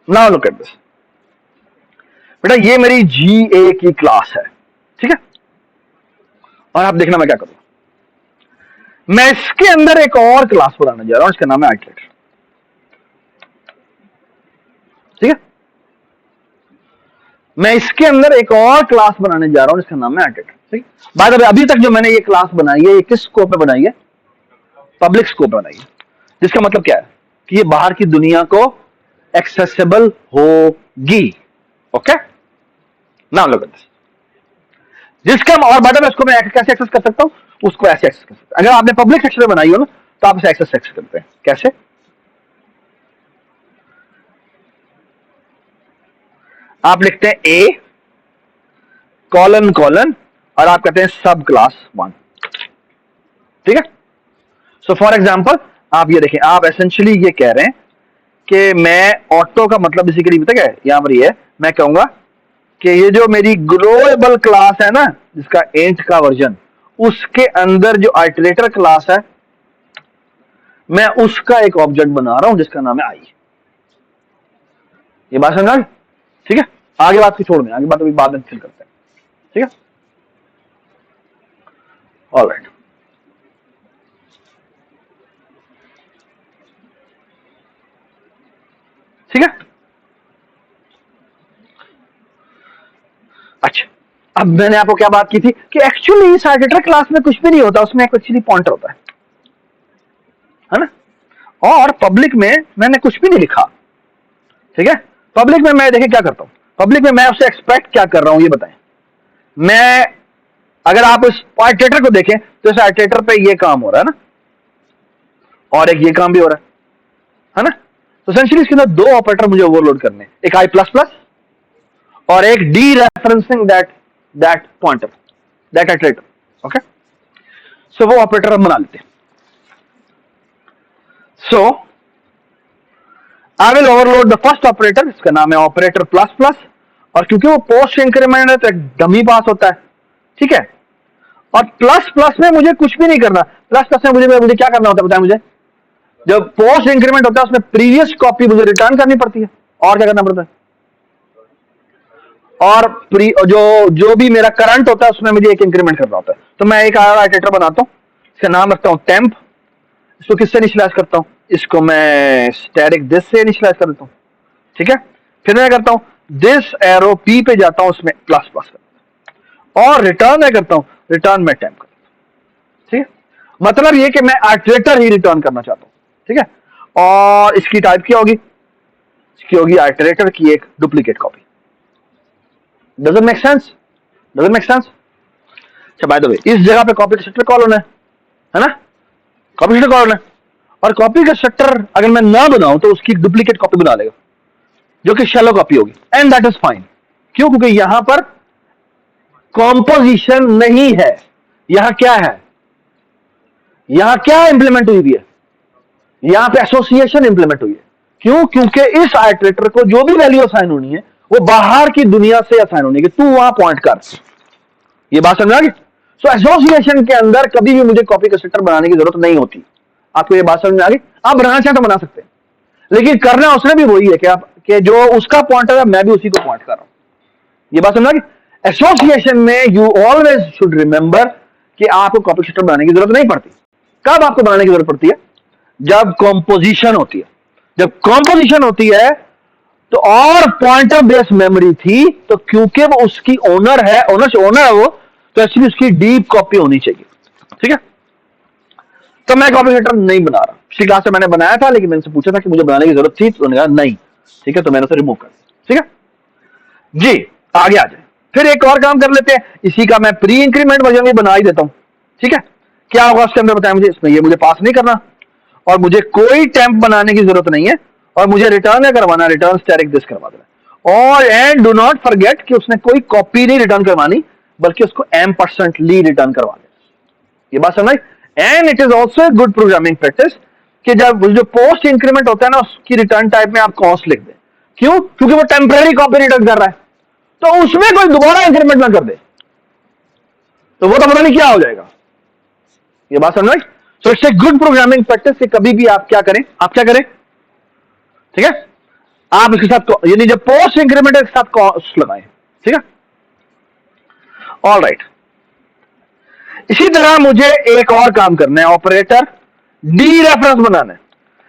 नाउ लुक एट दिस, बेटा ये मेरी GA की क्लास है, ठीक है। और आप देखना मैं क्या करूंगा, मैं इसके अंदर एक और क्लास बनाने जा रहा हूं, इसका नाम है आइटरेटर, ठीक है। मैं इसके अंदर एक और क्लास बनाने जा रहा हूं, इसका नाम है आइटरेटर, ठीक है। बाय द वे, अभी तक जो मैंने ये क्लास बनाई है ये किस स्कोप में बनाई है, पब्लिक स्कोप में बनाई है, जिसका मतलब क्या है कि ये बाहर की दुनिया को एक्सेसिबल होगी, okay. Now look at this, जिसका और बटन इसको मैं कैसे एक्सेस कर सकता हूं, उसको ऐसे एक्सेस कर सकता हूं। अगर आपने पब्लिक सेक्शन में बनाई हो ना तो आप इसे एक्सेस करते हैं, कैसे, आप लिखते हैं A कॉलन कॉलन और आप कहते हैं सब क्लास 1, ठीक है। सो फॉर एग्जांपल आप ये देखें, आप एसेंशियली ये कह रहे हैं कि मैं ऑटो का मतलब बेसिकली पता क्या है, यहां पर ये है, मैं कहूंगा कि ये जो मेरी ग्लोबल क्लास है ना, जिसका एंट का वर्जन, उसके अंदर जो आइटरेटर क्लास है मैं उसका एक ऑब्जेक्ट बना रहा हूं जिसका नाम है आई। ये बात समझ, ठीक है। आगे बात की छोड़ दें, आगे बात अभी बाद में फिल करते हैं, ठीक है। ऑलराइट, ठीक है। अच्छा, अब मैंने आपको क्या बात की थी कि एक्चुअली इस आइटरेटर क्लास में कुछ भी नहीं होता, उसमें एक्चुअली पॉइंटर होता है ना। और पब्लिक में मैंने कुछ भी नहीं लिखा, ठीक है। पब्लिक में मैं देखें क्या करता हूं, पब्लिक में मैं उससे एक्सपेक्ट क्या कर रहा हूं ये बताएं। मैं अगर आप इस आइटरेटर को देखें तो इस आइटरेटर पे ये काम हो रहा है ना, और एक ये काम भी हो रहा है ना। तो एसेंशियली इसके अंदर 2 ऑपरेटर मुझे ओवरलोड करने, एक आई प्लस प्लस और एक dereferencing that pointer, that iterator, okay. So वो ऑपरेटर हम बना लेते हैं। So I will overload the first operator, इसका नाम है ऑपरेटर प्लस प्लस, और क्योंकि वो पोस्ट इंक्रीमेंट है तो एक डमी पास होता है, ठीक है। और प्लस प्लस में मुझे कुछ भी नहीं करना, प्लस प्लस में मुझे क्या करना होता है बताएं मुझे, जब पोस्ट इंक्रीमेंट होता है उसमें प्रीवियस कॉपी मुझे रिटर्न करनी पड़ती है, और क्या करना पड़ता है, और जो भी मेरा करंट होता है उसमें मुझे एक इंक्रीमेंट करना होता है। तो मैं एक आइटरेटर बनाता हूं, इसका नाम रखता हूं टेम्प, इसको किससे इनिशियलाइज करता हूं, इसको मैं स्टैटिक दिस से इनिशियलाइज कर देता हूं, ठीक है। फिर मैं करता हूं दिस एरो पी पे जाता हूं, उसमें प्लस प्लस करता हूं, और रिटर्न मैं करता हूं, रिटर्न में टेम्प करता हूं, ठीक है। मतलब ये कि मैं आइटरेटर ही रिटर्न करना चाहता हूं, ठीक है। और इसकी टाइप क्या होगी, इसकी होगी आइटरेटर की एक duplicate copy. Doesn't make sense, doesn't make sense. अच्छा बाय द वे, इस जगह पे कॉपी कंस्ट्रक्टर कॉल है ना, कॉपी कंस्ट्रक्टर कॉल है, और कॉपी कंस्ट्रक्टर अगर मैं ना बनाऊं तो उसकी डुप्लीकेट कॉपी बना लेगा जो कि शैलो कॉपी होगी, एंड दैट इज फाइन। क्यों, क्योंकि यहां पर कॉम्पोजिशन नहीं है, यहां क्या है, यहां क्या इंप्लीमेंट हुई है, यहां पे एसोसिएशन इंप्लीमेंट हुई है। क्यों, क्योंकि इस आइटरेटर को जो भी वैल्यू असाइन होनी है वो बाहर की दुनिया से असाइन होनी है, कि तू वहां पॉइंट कर। ये बात समझ आ गई। सो एसोसिएशन के अंदर कभी भी मुझे कॉपी कंस्ट्रक्टर बनाने की जरूरत नहीं होती। आपको ये बात समझ में आ गई। आप बनाना चाहें तो बना सकते हैं, लेकिन करना उसने भी वही है कि आप कि जो उसका पॉइंटर है मैं भी उसी को पॉइंट कर रहा हूं। ये बात समझ आ गई। एसोसिएशन में यू ऑलवेज शुड रिमेंबर कि आपको कॉपी कंस्ट्रक्टर बनाने की जरूरत नहीं पड़ती। कब आपको बनाने की जरूरत पड़ती है? जब कॉम्पोजिशन होती है। जब कॉम्पोजिशन होती है तो और पॉइंटर बेस्ड मेमोरी थी, तो क्योंकि वो उसकी ओनर है, ओनर है वो, तो एक्चुअली उसकी डीप कॉपी होनी चाहिए। ठीक है, तो मैं कॉपी राइटर नहीं बना रहा। पिछली क्लास में मैंने बनाया था, लेकिन मैंने से पूछा था कि मुझे बनाने की जरूरत थी, तो उन्होंने कहा नहीं। ठीक है, तो मैंने उसे रिमूव कर दिया। ठीक है जी, आगे आ जाए। फिर एक और काम कर लेते हैं, इसी का मैं प्री इंक्रीमेंट वर्जन भी बना ही देता हूं। ठीक है, क्या होगा उसके अंदर बताया मुझे, इसमें ये मुझे पास नहीं करना और मुझे कोई टेम्प बनाने की जरूरत नहीं है, और मुझे रिटर्न है करवाना, रिटर्न स्टैटिक दिस करवा देना। और एंड डू नॉट फॉरगेट कि उसने कोई कॉपी नहीं रिटर्न करवानी, बल्कि उसको M%ली रिटर्न करवा देना। ये बात समझ? And it is also a good programming practice कि जब जो पोस्ट इंक्रीमेंट होता है ना, उसकी रिटर्न टाइप में आप कॉस्ट लिख दें। क्यों? क्योंकि वो टेम्पररी कॉपी रिटर्न कर रहा है, तो उसमें कोई दोबारा इंक्रीमेंट ना कर दे, तो वो तो पता नहीं क्या हो जाएगा। ये बात समझ? So it's a good programming practice कि कभी भी आप क्या करें, ठीक है, आप इसके साथ यानी जब पोस्ट इंक्रीमेंट के साथ कॉस्ट लगाएं। ठीक है, ऑल राइट। इसी तरह मुझे एक और काम करना है, ऑपरेटर डी रेफरेंस बनाना है।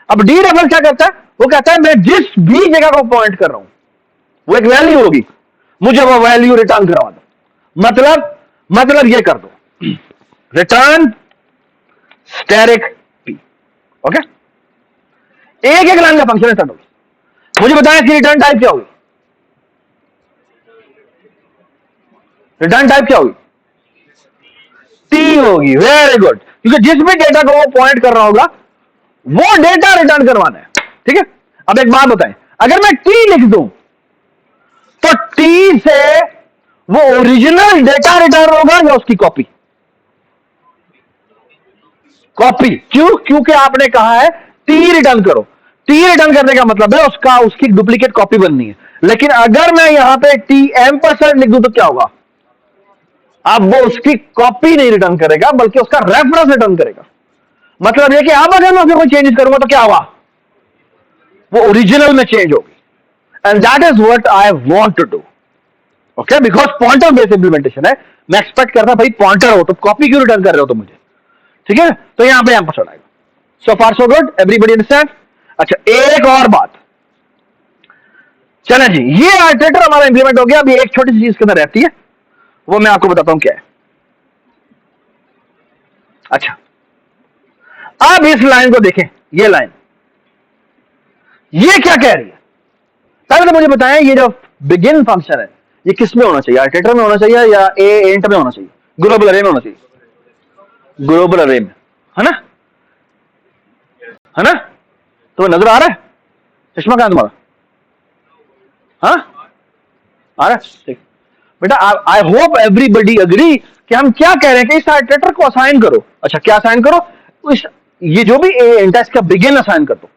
अब डी रेफरेंस क्या करता है? वो कहता है मैं जिस भी जगह को पॉइंट कर रहा हूं वो एक वैल्यू होगी, मुझे वो वैल्यू रिटर्न करवा दो। मतलब ये कर दो, रिटर्न स्टैटिक पी। ओके, एक एक लाइन का फंक्शन है सर। मुझे बताया कि रिटर्न टाइप क्या होगी? रिटर्न टाइप क्या होगी? टी होगी। वेरी गुड, क्योंकि जिस भी डेटा को वो पॉइंट कर रहा होगा वो डेटा रिटर्न करवाना है। ठीक है, अब एक बात बताएं, अगर मैं टी लिख दूं तो टी से वो ओरिजिनल डेटा रिटर्न होगा या उसकी कॉपी? कॉपी। क्यों? क्योंकि आपने कहा है टी रिटर्न करो। टी रिटर्न करने का मतलब है उसकी डुप्लीकेट कॉपी बननी है। लेकिन अगर मैं यहां पे TM% लिख दूं तो क्या होगा? अब वो उसकी कॉपी नहीं रिटर्न करेगा, बल्कि उसका रेफरेंस रिटर्न करेगा। मतलब ये कि अब अगर मैं उसमें कोई चेंजेस करूंगा तो क्या होगा? वो ओरिजिनल में चेंज होगी। And that is what I want to do. Okay, because pointer based implementation है, मैं एक्सपेक्ट करता भाई पॉइंटर हो तो कॉपी क्यों रिटर्न कर रहे हो तो मुझे। ठीक है, तो यहां पे एम्परसेंड आएगा। सो फार सो गुड, एवरीबॉडी अंडरस्टैंड? अच्छा, एक और बात, चलें जी, ये आइटरेटर हमारा इंप्लीमेंट हो गया। अभी एक छोटी सी चीज के अंदर रहती है, वो मैं आपको बताता हूं क्या है। अच्छा, अब इस लाइन को देखें, ये लाइन ये क्या कह रही है? पहले तो मुझे बताएं, ये जो बिगिन फंक्शन है ये किस में होना चाहिए? आइटरेटर में होना चाहिए या इंट में होना चाहिए? ग्लोबल अरे में होना चाहिए। ग्लोबल अरे में, है ना? है ना? तो नजर आ रहा है? चश्मा कहां तुम्हारा? हाँ, आ रहा है? ठीक बेटा, आई होप एवरीबडी अग्री कि हम क्या कह रहे हैं कि इस आइटरेटर को असाइन करो। अच्छा, क्या असाइन करो? इस ये जो भी इंट है इसका बिगिन असाइन कर दो।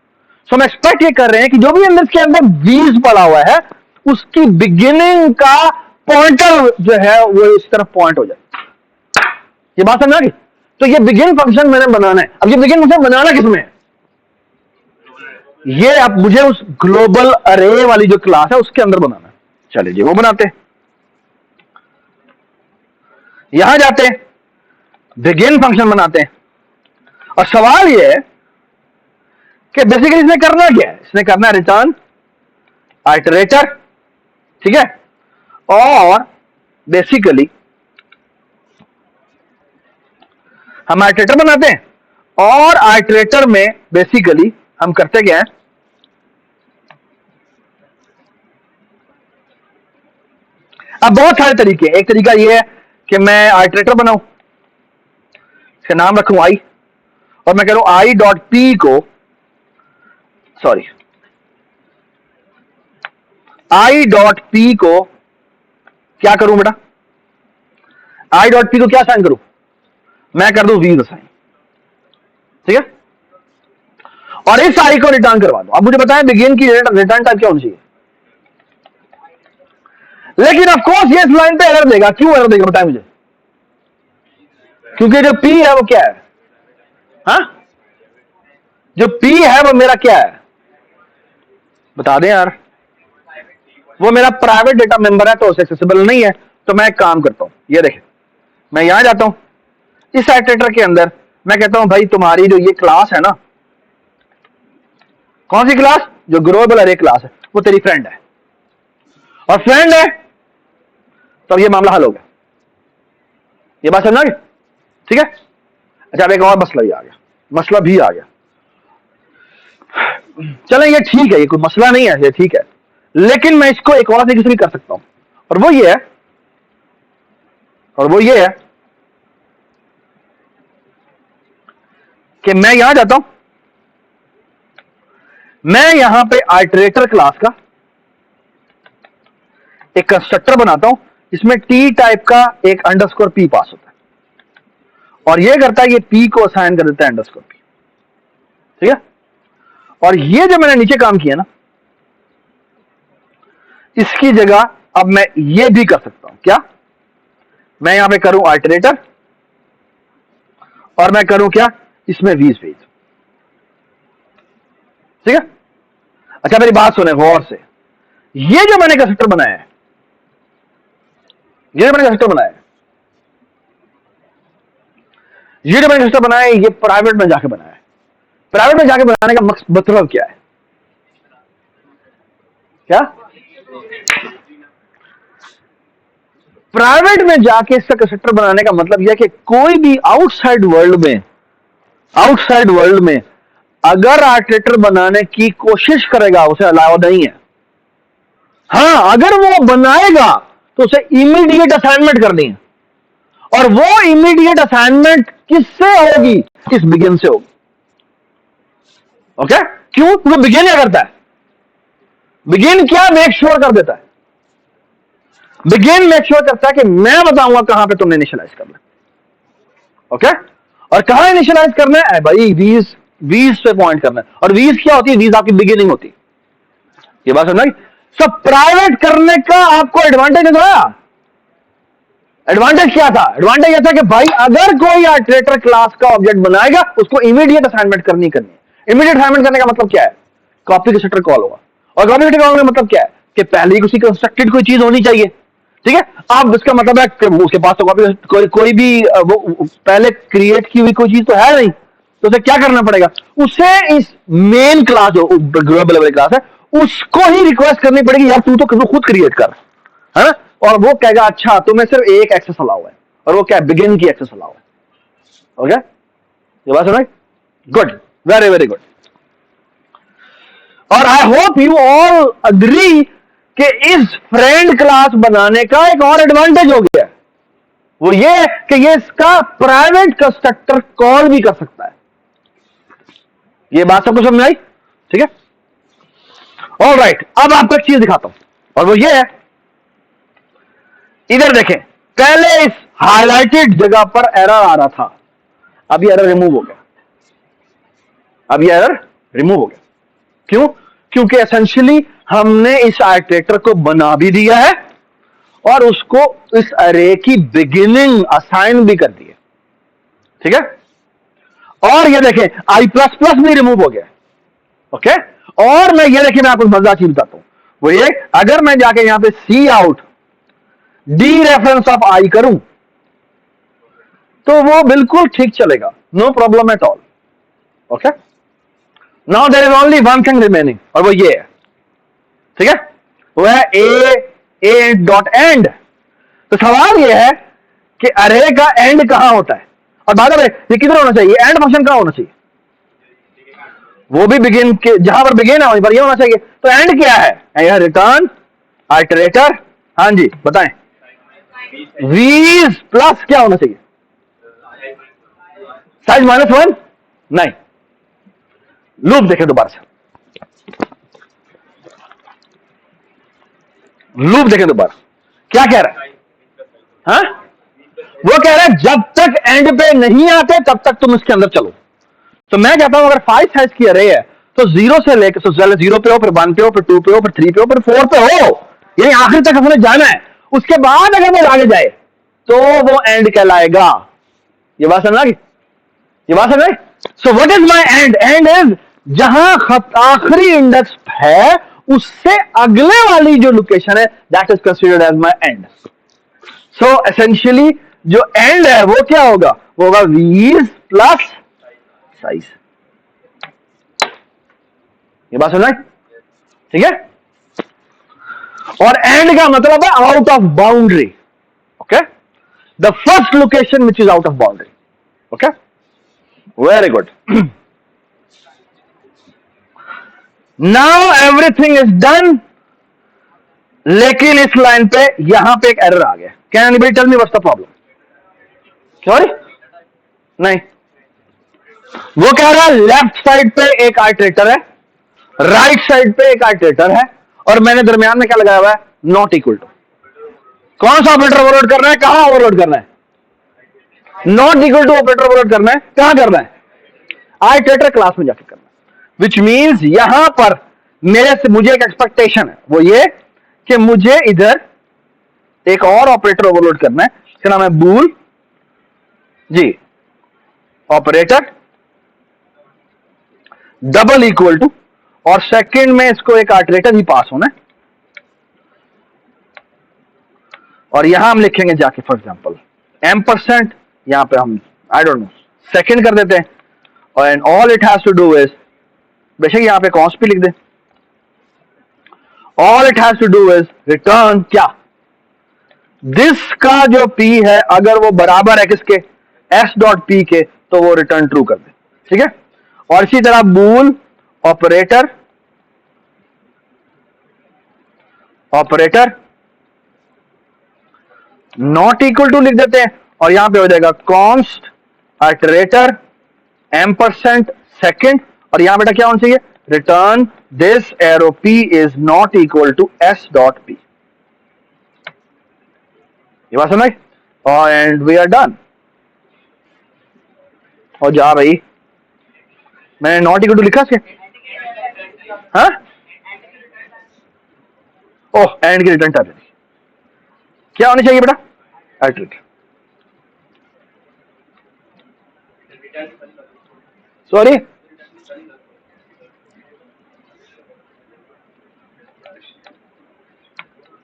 सो हम एक्सपेक्ट ये कर रहे हैं कि जो भी अंदर इसके अंदर 20 पड़ा हुआ है उसकी बिगिनिंग का पॉइंटर जो है वो इस तरफ पॉइंट हो जाए। ये बात समझ आ गई? तो ये बिगिन फंक्शन मैंने बनाना है। अब ये बिगिन फंक्शन बनाना किसमें है? ये अब मुझे उस ग्लोबल अरे वाली जो क्लास है उसके अंदर बनाना है। चलिए जी, वो बनाते हैं। यहां जाते हैं, बिगिन फंक्शन बनाते हैं, और सवाल यह है कि बेसिकली इसने करना क्या है? इसने करना है रिटर्न आइटरेटर। ठीक है, और बेसिकली हम आइटरेटर बनाते हैं, और आइटरेटर में बेसिकली हम करते क्या है? अब बहुत सारे तरीके। एक तरीका यह है कि मैं आइटरेटर बनाऊं, इसका नाम रखूं आई, और मैं कह रहा हूं I.P को, सॉरी, I.P को क्या करूं बेटा? I.P को क्या साइन करूं? मैं कर दूं 20 साइन। ठीक है, और इस आई को रिटर्न करवा दो। अब मुझे बताएं बिगिन की रिटर्न टाइप क्या होनी चाहिए? लेकिन ऑफ कोर्स ये इस लाइन पे एरर देगा। क्यों एरर देगा बताएं मुझे? क्योंकि जो P है वो क्या है? हाँ, जो P है वो मेरा क्या है? बता दें यार। वो मेरा प्राइवेट डेटा मेंबर है, तो उसे एक्सेसिबल नहीं है। तो मैं एक काम करता हूं, ये देखें, मैं यहां जाता हूं, इस आइटरेटर के अंदर मैं कहता हूं भाई तुम्हारी जो ये क्लास है ना, कौन सी क्लास, जो ग्लोबल अरे क्लास है, वो तेरी फ्रेंड है, और फ्रेंड है तो ये मामला हल हो गया। ये बात समझना, ठीक है। अच्छा अब एक और मसला भी आ गया, मसला भी आ गया। चलें ये ठीक है, ये कोई मसला नहीं है, ये ठीक है, लेकिन मैं इसको एक और तरीके से भी कर सकता हूं, और वो ये है, कि मैं यहां जाता हूं, मैं यहां पे आइटरेटर क्लास का एक कंस्ट्रक्टर बनाता हूं जिसमें टी टाइप का एक अंडरस्कोर पी पास होता है, और ये करता है, ये पी को असाइन कर देता है अंडरस्कोर पी, ठीक है। और ये जो मैंने नीचे काम किया ना, इसकी जगह अब मैं ये भी कर सकता हूं, क्या, मैं यहां पे करूं आइटरेटर, और मैं करूं क्या, इसमें वीज भेज, ठीक है। अच्छा मेरी बात सुने गौर से, ये जो मैंने कंस्ट्रक्टर बनाया है, ये जो मैंने कंस्ट्रक्टर बनाया है, ये प्राइवेट में जाके बनाया है। प्राइवेट में जाके बनाने का मतलब क्या है, क्या, प्राइवेट में जाके इसका कंस्ट्रक्टर बनाने का मतलब यह है कि कोई भी आउटसाइड वर्ल्ड में अगर आर्किटेक्टर बनाने की कोशिश करेगा, उसे अलाउड नहीं है। हां अगर वो बनाएगा तो उसे इमीडिएट असाइनमेंट करनी है, और वो इमीडिएट असाइनमेंट किससे होगी, इस बिगिन से होगी। ओके, क्यों, क्योंकि बिगिन क्या करता है, बिगिन क्या मेक श्योर कर देता है, बिगिन मेक श्योर करता है कि मैं बताऊंगा कहां पे तुमने इनिशियलाइज करना है। ओके, और कहां इनिशियलाइज करना है भाई, 20 पे पॉइंट करना है, और 20 क्या होती है, 20 आपकी बिगिनिंग होती है। ये बात समझ, सब प्राइवेट करने का आपको एडवांटेज है। एडवांटेज क्या था, एडवांटेज यह था कि भाई अगर कोई आर्किटेक्टर क्लास का ऑब्जेक्ट बनाएगा, उसको इमीडिएट असाइनमेंट करनी है। इमीडिएट असाइनमेंट करने का मतलब क्या है, कॉपी कंस्ट्रक्टर कॉल होगा, और कॉपी कंस्ट्रक्टर कॉल का मतलब क्या है कि पहले ही किसी कंस्ट्रक्टेड कोई चीज होनी चाहिए, ठीक है। अब इसका मतलब है कि उसके पास तो कॉपी कोई भी वो पहले क्रिएट की हुई कोई चीज तो है नहीं, तो उसे क्या करना पड़ेगा, उसे इस मेन क्लास जो ग्लोबल लेवल क्लास है, उसको ही रिक्वेस्ट करनी पड़ेगी, यार तू तो खुद क्रिएट कर, है ना। और वो कहेगा अच्छा तुम्हें सिर्फ एक एक्सेस अलाउ है, और वो क्या है, बिगिन की एक्सेस अलाउ है। ओके, ये बात सुना, गुड, वेरी वेरी गुड। और I hope you all agree कि इस फ्रेंड क्लास बनाने का एक और एडवांटेज हो गया, वो ये है कि ये इसका प्राइवेट कंस्ट्रक्टर कॉल भी कर सकता है। ये बात सबको समझ आई, ठीक है। ऑल राइट, अब आपको एक चीज दिखाता हूं, और वो ये है, इधर देखें, पहले इस हाईलाइटेड जगह पर एरर आ रहा था, अब ये एरर रिमूव हो गया, अब ये एरर रिमूव हो गया। क्यों, क्योंकि एसेंशियली हमने इस आर्किटेक्टर को बना भी दिया है, और उसको इस अरे की बिगिनिंग असाइन भी कर दी है, ठीक है। और ये देखें आई प्लस प्लस भी रिमूव हो गया, ओके। और मैं ये देखिए, मैं आपको मजेदार चीज बताता हूं, वो ये, अगर मैं जाके यहां पे c out dereference of i करूं तो वो बिल्कुल ठीक चलेगा, no problem at all. Okay, now there is only one thing remaining, और वो ये है, ठीक है, वो है ए डॉट एंड। तो सवाल ये है कि अरे का एंड कहां होता है, और बाद में ये किधर होना चाहिए, एंड फंक्शन कहां होना चाहिए, वो भी बिगिन के, जहां पर बिगिन है वहीं पर ये होना चाहिए। तो एंड क्या है, यह रिटर्न आइटरेटर, हाँ जी बताएं, वीज प्लस क्या होना चाहिए, साइज -1, नहीं, लूप देखें दोबारा से, लूप देखें दोबारा, क्या कह रहा है, हाँ, वो कह रहा है जब तक एंड पे नहीं आते तब तक तुम इसके अंदर चलो। तो मैं कहता हूं अगर 5 साइज की अरे है तो 0 से लेकर, तो 0 पे हो, फिर 1 पे हो, फिर 2 पे हो, फिर 3 पे हो, फिर 4 पे हो, यही आखिर तक हमने जाना है। उसके बाद अगर वो आगे जाए तो वो एंड कहलाएगा। ये बात समझ, ये बात समझ। So what is my and, and is जहां आखिरी इंडेक्स है उससे अगले वाली जो लोकेशन है, that is considered as my end. So essentially जो एंड है वो क्या होगा, वो होगा वीज प्लस साइज। ये बात सुना, ठीक है। और एंड का मतलब है out of boundary, okay, the first location which is out of boundary, okay, very good. Now everything is done, लेकिन इस लाइन पे यहां पे एक एरर आ गया। Can anybody tell me what's the problem? Sorry, नहीं, वो कह रहा है लेफ्ट साइड पे एक आइटरेटर है, राइट साइड पे एक आइटरेटर है, और मैंने दरमियान में क्या लगाया हुआ है? Not equal to. कौन सा ऑपरेटर ओवरलोड करना है? कहां ओवरलोड करना है? Not equal to operator overload करना है। कहां करना है? आइटरेटर क्लास में जाके करना है। विच मीन्स यहां पर मेरे से मुझे एक एक्सपेक्टेशन है, वो ये कि मुझे इधर एक और ऑपरेटर ओवरलोड करना है, इसका नाम है बूल जी ऑपरेटर डबल इक्वल टू, और सेकंड में इसको एक आइटरेटर ही पास होना है, और यहां हम लिखेंगे जाके फॉर एग्जांपल एम्परसेंट, यहां पे हम आई डोंट नो सेकंड कर देते हैं, और and all it has to do is, बेशक यहां पे कॉन्स्ट भी लिख दे, all it has to do is return क्या? दिस का जो p है अगर वो बराबर है किसके? s डॉट p के, तो वो रिटर्न ट्रू कर दे, ठीक है। और इसी तरह बूल ऑपरेटर नॉट इक्वल टू लिख देते हैं, और यहां पे हो जाएगा कॉन्स्ट आइटरेटर एम्परसेंट सेकंड, और यहां बेटा क्या होना चाहिए? Return this arrow p is not equal to s dot p। ये बात समझ? और एंड वी आर डन। और जा भाई, मैंने नॉट इक्वल टू लिखा इसके, हाँ? ओह, एंड की रिटर्न टाइप क्या होनी चाहिए बेटा? आइटरेटर। सॉरी,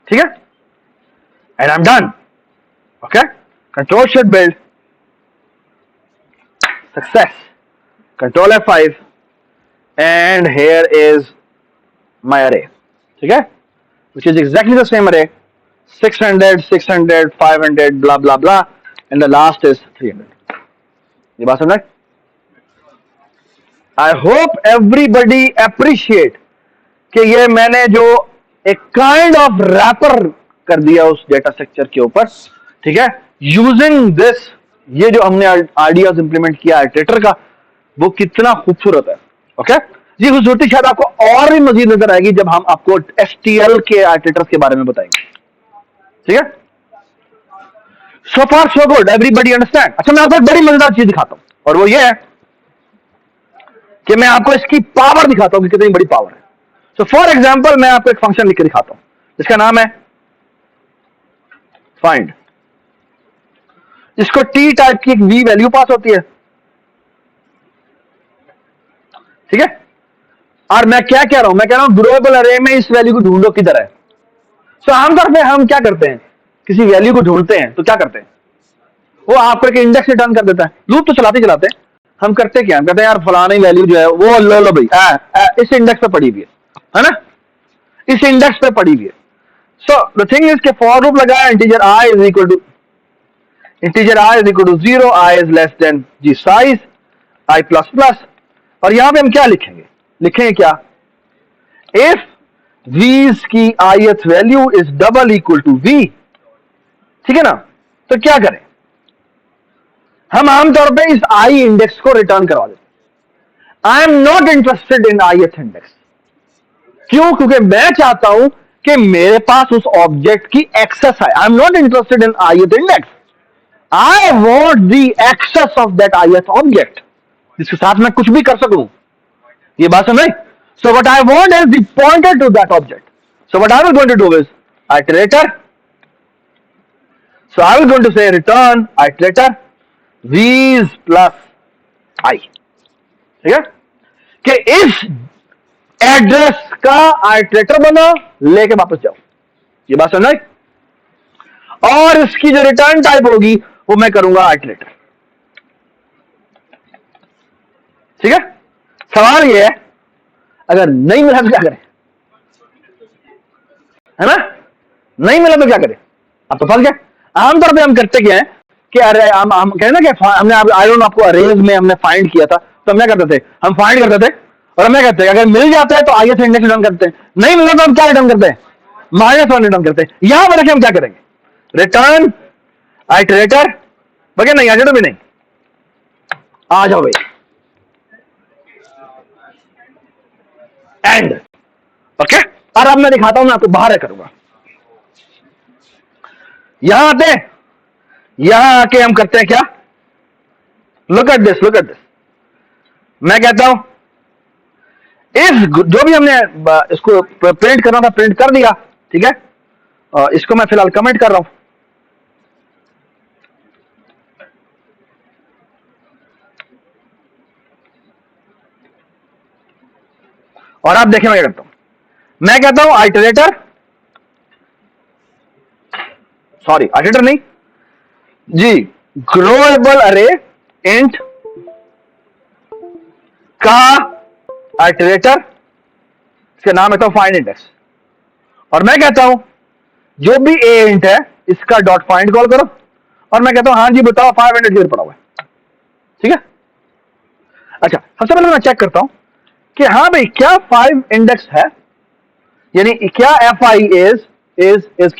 ठीक है, and I am done, okay. Control shift build success, control F5, and here is my array, ठीक है, which is exactly the same array, 600, 600, 500, blah blah blah, and the last is 300। ये बात समझ? I hope everybody appreciate कि ये मैंने जो एक काइंड ऑफ रैपर कर दिया उस डेटा स्ट्रक्चर के ऊपर, ठीक है, यूजिंग दिस, ये जो हमने आइडियाज इंप्लीमेंट किया आइटरेटर का, वो कितना खूबसूरत है, ओके। ये खूबसूरती शायद आपको और भी मजीद नजर आएगी जब हम आपको STL के आइटरेटर्स के बारे में बताएंगे, ठीक है। सो फार सो गुड, एवरीबॉडी अंडरस्टैंड। अच्छा, मैं आपको एक बड़ी मजेदार चीज दिखाता हूं, और वो ये है कि मैं आपको इसकी पावर दिखाता हूं कि कितनी बड़ी पावर है। सो फॉर एग्जाम्पल मैं आपको एक फंक्शन लिख के दिखाता हूं जिसका नाम है फाइंड। इसको T टाइप की एक V वैल्यू पास होती है, ठीक है। और मैं क्या कह रहा हूं? मैं कह रहा हूं ग्लोबल अरे में इस वैल्यू को ढूंढो किधर है। सो आमतौर पे हम क्या करते हैं, किसी वैल्यू को ढूंढते हैं तो क्या करते हैं, वो आपको एक इंडेक्स रिटर्न कर देता है। लूप तो चलाते चलाते हम करते क्या, हम कहते हैं यार फलानी वैल्यू जो है वो लो भाई इस इंडेक्स पे पड़ी हुई है ना, इस इंडेक्स पे पड़ी हुई है। सो द थिंग इज के फॉर लूप लगाया, integer i is equal to 0, i is less than g size i plus plus, और यहां पे हम क्या लिखेंगे? लिखेंगे क्या? इफ v's की ith value is double equal to v, ठीक है ना, तो क्या करें? हम आमतौर पे इस i इंडेक्स को रिटर्न करवा देते। आई am not interested in ith index. क्यों? क्योंकि मैं चाहता हूं कि मेरे पास उस ऑब्जेक्ट की एक्सेस है। I am not interested in ith index, I want the access of that ith object, जिसके साथ मैं कुछ भी कर सकूं। ये बात समझ? So what I want is the pointer to that object. So what I will going to do is iterator, so I will going to say return iterator v's plus i, ठीक है, कि इस एड्रेस का iterator बना, लेके वापस जाओ। ये बात समझ? और इसकी जो रिटर्न टाइप होगी वो मैं करूंगा आइटरेटर। ठीक है, सवाल ये है अगर नहीं मिला तो क्या करें, है ना, नहीं मिला तो क्या करें, अब तो फंस गए। आमतौर पे हम करते क्या है कि अरे हम कहें ना कि हमने आई डोंट नो आपको अरेज में हमने फाइंड किया था, तो हम क्या करते थे, हम फाइंड करते थे और हम क्या करते हैं, अगर मिल जाता है तो आगे से इंडेक्स रिटर्न करते हैं, नहीं मिला तो हम क्या रिटर्न करते हैं, -1 रिटर्न करते हैं। यहां पर हम क्या करेंगे, रिटर्न आइटरेटर बगैर नहीं, आइटरेटर भी नहीं, आ जाओ भाई एंड, ओके। और अब मैं दिखाता हूं, मैं आपको बाहर करूंगा, यहां आते हैं, यहां आके हम करते हैं क्या, look at this, look at this, मैं कहता हूं इस जो भी हमने इसको प्रिंट करना था प्रिंट कर दिया, ठीक है, इसको मैं फिलहाल कमेंट कर रहा हूं, और आप देखें मैं क्या करता हूं, मैं कहता हूं आइटरेटर, सॉरी आइटरेटर नहीं जी, ग्रोएबल अरे इंट का आइटरेटर, इसका नाम है तो फाइंड इंडेक्स, और मैं कहता हूं जो भी ए इंट है इसका डॉट फाइंड कॉल करो, और मैं कहता हूं हाँ जी बताओ 500 किधर पड़ा हुआ है, ठीक है। अच्छा, सबसे पहले मैं चेक करता हूं कि हाँ भाई क्या 5 इंडेक्स है, यानी क्या एफ आई इज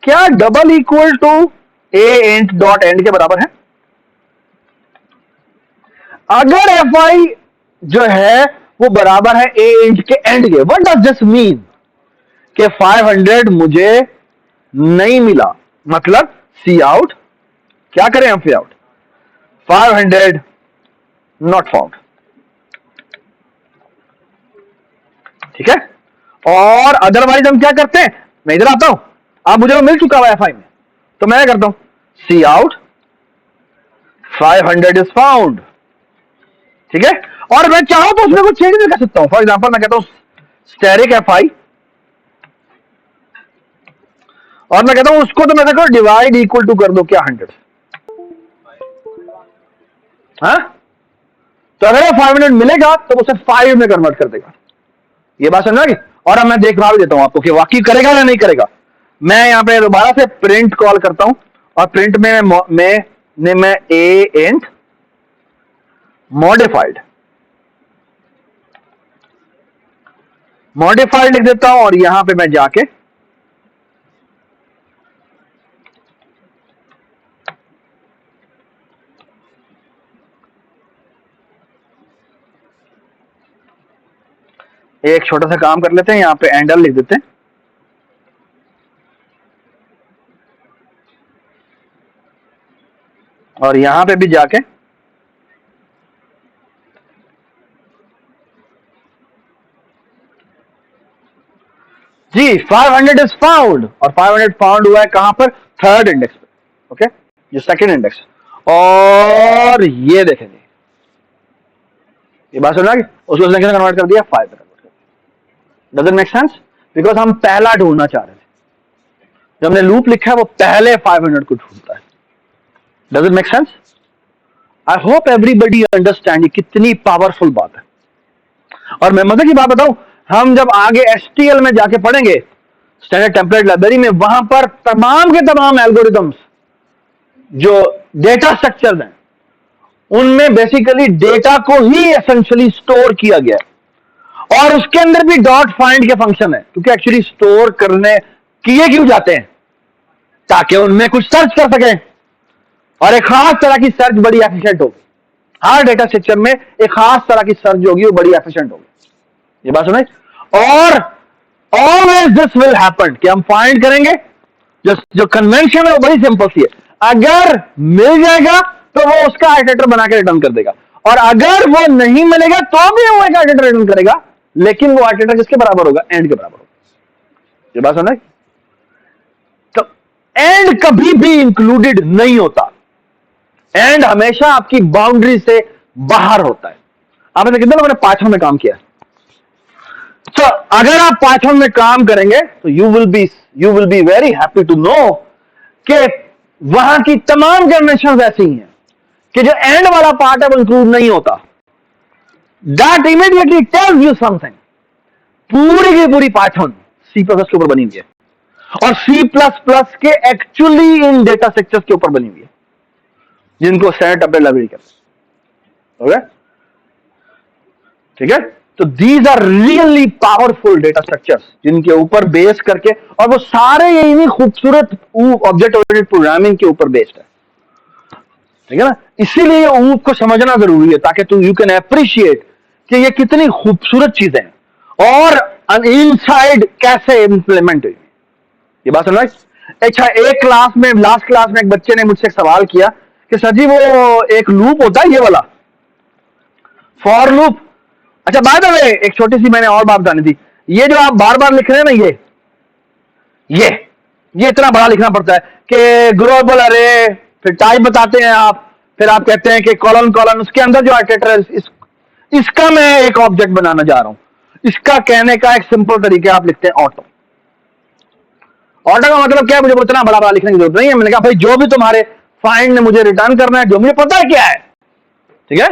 क्या double equal to a int dot end के बराबर है। अगर एफ आई जो है वो बराबर है ए इंट के एंड के, व्हाट डज दिस मीन कि 500 मुझे नहीं मिला, मतलब सी आउट, क्या करें हम, सी आउट 500 नॉट फाउंड, ठीक है। और अदरवाइज हम क्या करते हैं, मैं इधर आता हूं, अब मुझे मिल चुका हुआ एफ आई में, तो मैं क्या करता हूं, सी आउट 500 इज फाउंड, ठीक है। और मैं चाहूं तो उसमें कुछ चेंज भी कर सकता हूं, फॉर एग्जांपल मैं कहता हूं स्टेरिक एफ आई, और मैं कहता हूं उसको तो मैं देखो डिवाइड इक्वल टू कर दो क्या 100, हाँ, तो अगर 500 मिलेगा तो उसे 5 में कन्वर्ट कर देगा, ये बात समझा कि। और अब मैं देखा भी देता हूं आपको कि वाकई करेगा या नहीं करेगा। मैं यहां पे दोबारा से प्रिंट कॉल करता हूं, और प्रिंट में मैं ए इंट मॉडिफाइड लिख देता हूं, और यहां पे मैं जाके एक छोटा सा काम कर लेते हैं, यहां पे एंडल लिख देते हैं, और यहां पे भी जाके जी 500 इज फाउंड, और 500 फाउंड हुआ है कहां पर, थर्ड इंडेक्स पे, ओके, ये सेकंड इंडेक्स, और ये देखेंगे, ये बात समझा कि उसको उसने कन्वर्ट कर दिया 5 में कन्वर्ट कर दिया, डजंट मेक सेंस, बिकॉज हम पहला ढूंढना चाह रहे थे, जब हमने लूप लिखा है वो पहले 500 को ढूंढता है, doesn't make sense. I hope everybody understand, कितनी पावरफुल बात है। और मैं मजे की बात बताऊं, हम जब आगे एचटीएल में जाके पढ़ेंगे स्टैंडर्ड टेम्पलेट लाइब्रेरी में, वहां पर तमाम के तमाम एल्गोरिथम्स जो डेटा स्ट्रक्चर्स हैं उनमें बेसिकली डेटा को ही एसेंशियली स्टोर किया गया है, और उसके अंदर भी डॉट फाइंड के फंक्शन है, क्योंकि एक्चुअली स्टोर करने किए क्यों जाते हैं, ताकि उनमें कुछ सर्च कर सकें, और एक खास तरह की सर्च बड़ी एफिशिएंट होगी, हर डेटा स्ट्रक्चर में एक खास तरह की सर्च होगी वो बड़ी एफिशिएंट होगी, ये बात सुनाई। और ऑलवेज दिस विल हैपन कि हम फाइंड करेंगे, जो कन्वेंशन है वो बड़ी सिंपल सी है, अगर मिल जाएगा तो वो उसका आइटरेटर बना के रिटर्न कर देगा, और अगर वो नहीं मिलेगा तो भी वो एक आइटरेटर रिटर्न करेगा, लेकिन वो आइटरेटर किसके बराबर होगा, एंड के बराबर होगा, ये बात सुनाई। तो एंड कभी भी इंक्लूडेड नहीं होता, एंड हमेशा आपकी बाउंड्री से बाहर होता है। आपने कितने लोगों ने पाइथन में काम किया, तो अगर आप पाइथन में काम करेंगे तो you will be very happy to know कि वहां की तमाम कन्वेंशन ऐसी हैं कि जो एंड वाला पार्ट है वो इंक्लूड नहीं होता, that immediately tells you something. पूरी की पूरी पाइथन सी प्लस के ऊपर बनी हुई है और सी प्लस प्लस के एक्चुअली इन डेटा स्ट्रक्चर्स के ऊपर बनी हुई है जिनको स्टैंडर्ड अपडेट लाइब्रेरी कहते हैं। ठीक है, तो these are really powerful data structures जिनके ऊपर बेस करके, और वो सारे इन्हीं खूबसूरत ऑब्जेक्ट ओरिएंटेड प्रोग्रामिंग के ऊपर बेस्ड है। ठीक है ना, इसीलिए ऊप को समझना जरूरी है ताकि तू यू कैन अप्रिशिएट कि ये कितनी खूबसूरत चीजें हैं और इनसाइड कैसे इंप्लीमेंट हुई। ये बात समझ। अच्छा, एक क्लास में, लास्ट क्लास में एक बच्चे ने मुझसे एक सवाल किया कि सर जी वो एक लूप होता है ये वाला फॉर लूप। अच्छा, बाय द वे एक छोटी सी मैंने और बात बतानी थी। ये जो आप बार बार लिख रहे हैं ना, ये इतना बड़ा लिखना पड़ता है कि ग्लोबल अरे, फिर टाइप बताते हैं आप, फिर आप कहते हैं कि कॉलन कॉलन, उसके अंदर जो आर्टिटेक्चर है इसका मैं एक ऑब्जेक्ट बनाना जा रहा हूं। इसका कहने का एक सिंपल तरीका आप लिखते हैं ऑटो। ऑटो का मतलब क्या है, मुझे इतना बड़ा बड़ा लिखने की जरूरत नहीं है। मैंने कहा भाई जो भी तुम्हारे फाइंड ने मुझे रिटर्न करना है, जो मुझे पता है क्या है, ठीक है,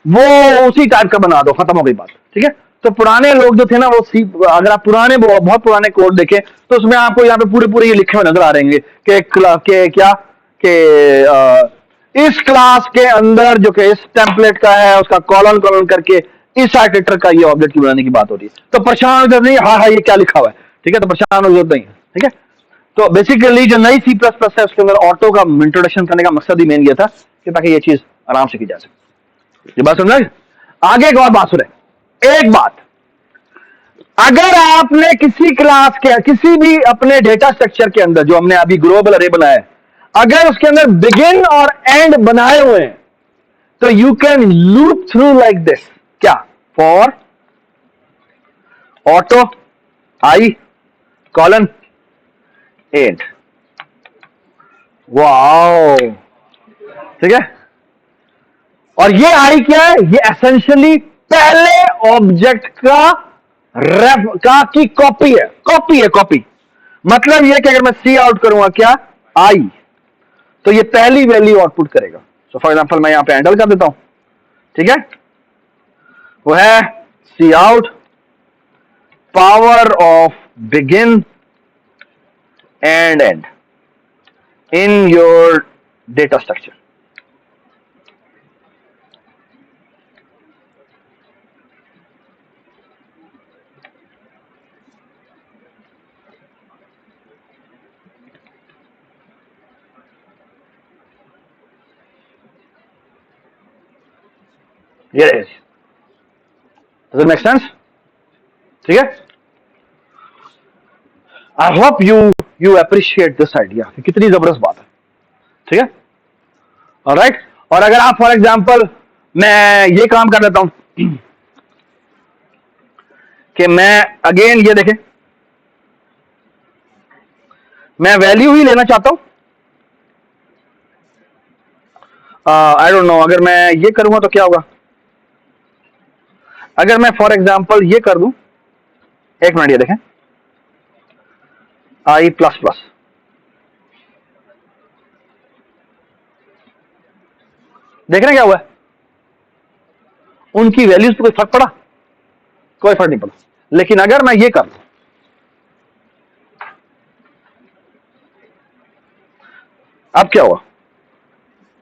वो उसी टाइप का बना दो, खत्म हो गई बात। ठीक है, तो पुराने लोग जो थे ना वो अगर आप पुराने बहुत पुराने कोड देखें तो उसमें आपको यहाँ पे पूरे पूरे ये लिखे हुए नजर आ रहेंगे कि क्या कि इस क्लास के अंदर जो कि इस टेम्पलेट का है उसका कॉलन कॉलन करके इस आर्किटेक्टर का ये ऑब्जेक्ट की बनाने की बात हो रही है। तो परेशान नहीं, हाँ ये क्या लिखा हुआ है, ठीक है, तो परेशान हो जरूरत नहीं है। ठीक है, तो बेसिकली जो नई C++ है उसके अंदर ऑटो का इंट्रोडक्शन करने का मकसद ही मेन ये था कि ताकि ये चीज आराम से की जा सके। ये बात समझ। आगे एक और बात सुने, एक बात, अगर आपने किसी क्लास के किसी भी अपने डेटा स्ट्रक्चर के अंदर जो हमने अभी ग्लोबल अरे बनाया है, अगर उसके अंदर बिगिन और एंड बनाए हुए हैं तो you can loop through like this. क्या? For auto i colon end. Wow, ठीक है। और ये आई क्या है? ये एसेंशियली पहले ऑब्जेक्ट का की कॉपी है। कॉपी मतलब ये कि अगर मैं सी आउट करूंगा क्या आई, तो ये पहली वैल्यू आउटपुट करेगा। सो फॉर एग्जांपल मैं यहां पे हैंडल कर देता हूं, ठीक है, वो है see out power of begin and end in your data structure. Yes. Does it make sense? ठीक है, I hope you appreciate this idea, कितनी जबरदस्त बात है। ठीक है, ऑलराइट। और अगर आप फॉर एग्जांपल मैं ये काम कर लेता हूं कि मैं अगेन ये देखें, मैं वैल्यू ही लेना चाहता हूं, आई डोंट नो, अगर मैं ये करूंगा तो क्या होगा? अगर मैं फॉर एग्जांपल ये कर दूं, एक मिनट ये देखें, आई प्लस प्लस, देख रहे हैं क्या हुआ है? उनकी वैल्यूज पे कोई फर्क पड़ा? कोई फर्क नहीं पड़ा। लेकिन अगर मैं ये कर दूं, अब क्या हुआ?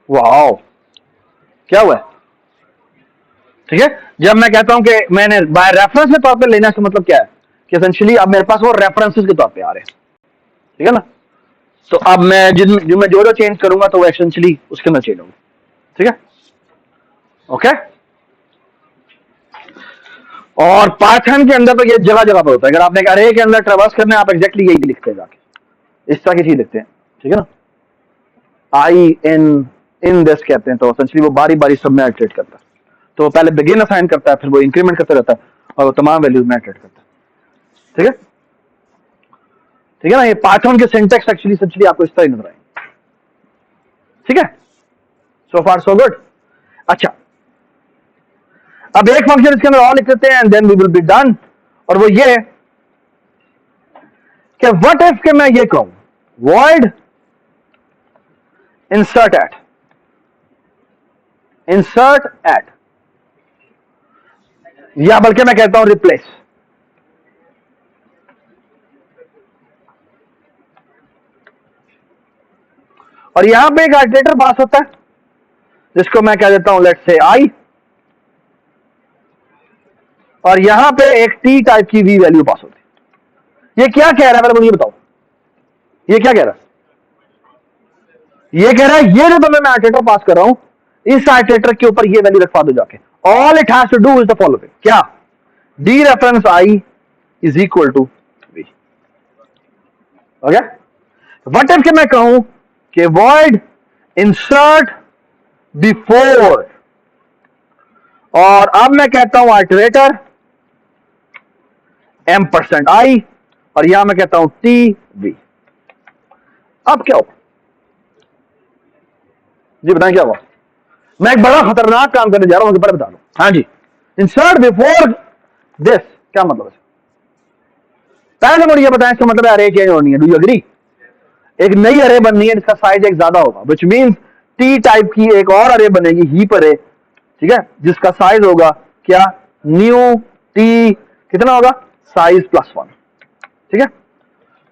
वाओ, क्या हुआ है? ठीक है, जब मैं कहता हूं कि मैंने बाय रेफरेंस के तौर पे लेना, इसका मतलब क्या है कि एसेंशियली अब मेरे पास वो रेफरेंसेस के तौर पे आ रहे हैं। ठीक है ना, तो अब मैं जिनमें जो चेंज करूंगा तो वो एसेंशियली उसके अंदर चेंज होगा। ठीक है, ओके। और पाइथन के अंदर तो ये जगह जगह पर होता है। अगर आपने अरे के अंदर ट्रेवर्स करना है, आप एग्जैक्टली यही लिखते हैं जाके, इस तरह की चीज लिखते हैं। ठीक है ना, आई इन दिस कहते हैं, तो एसेंशियली वो बारी बारी सब में इटरेट करता है। तो पहले बिगिन असाइन करता है, फिर वो इंक्रीमेंट करता रहता है और वो तमाम वैल्यूज में इटरेट करता है। ठीक है, ठीक है ना, ये पाइथन के सिंटैक्स एक्चुअली आपको इस तरह नजर आएंगे। ठीक है, सो फार सो गुड। अच्छा, अब एक फंक्शन इसके अंदर और लिख देते हैं and then we will be done. और वो ये कि व्हाट इफ के मैं ये कहूं void insert at या बल्कि मैं कहता हूं रिप्लेस। और यहां पे एक आइटरेटर पास होता है जिसको मैं कह देता हूं लेट्स से आई, और यहां पे एक टी टाइप की वी वैल्यू पास होती है। ये क्या कह रहा है मेरे मुझे बताओ, ये क्या कह रहा है? ये कह रहा है ये जो मैं आइटरेटर पास कर रहा हूं, इस आइटरेटर के ऊपर ये वैल्यू रखवा दो जाके। All it has to do is the following, क्या? Dereference i is equal to v. Okay, what if के मैं कहूं कि वॉइड इंसर्ट बिफोर, और अब मैं कहता हूं आइटरेटर m%i, और यहां मैं कहता हूं टी वी। अब क्या होगा जी, बताएं क्या हुआ? मैं एक बड़ा खतरनाक काम करने जा रहा हूं, पर बता दो। हाँ जी, इंसर्ट बिफोर दिस क्या मतलब है? पहले मुझे बताएं, इसका मतलब है अरे चेंज होनी है। Do you agree? एक नई अरे बननी है जिसका साइज एक ज्यादा होगा, विच मींस टी टाइप की एक और अरे बनेगी, हीप अरे, ठीक है, जिसका साइज होगा क्या? न्यू टी कितना होगा? साइज +1, ठीक है।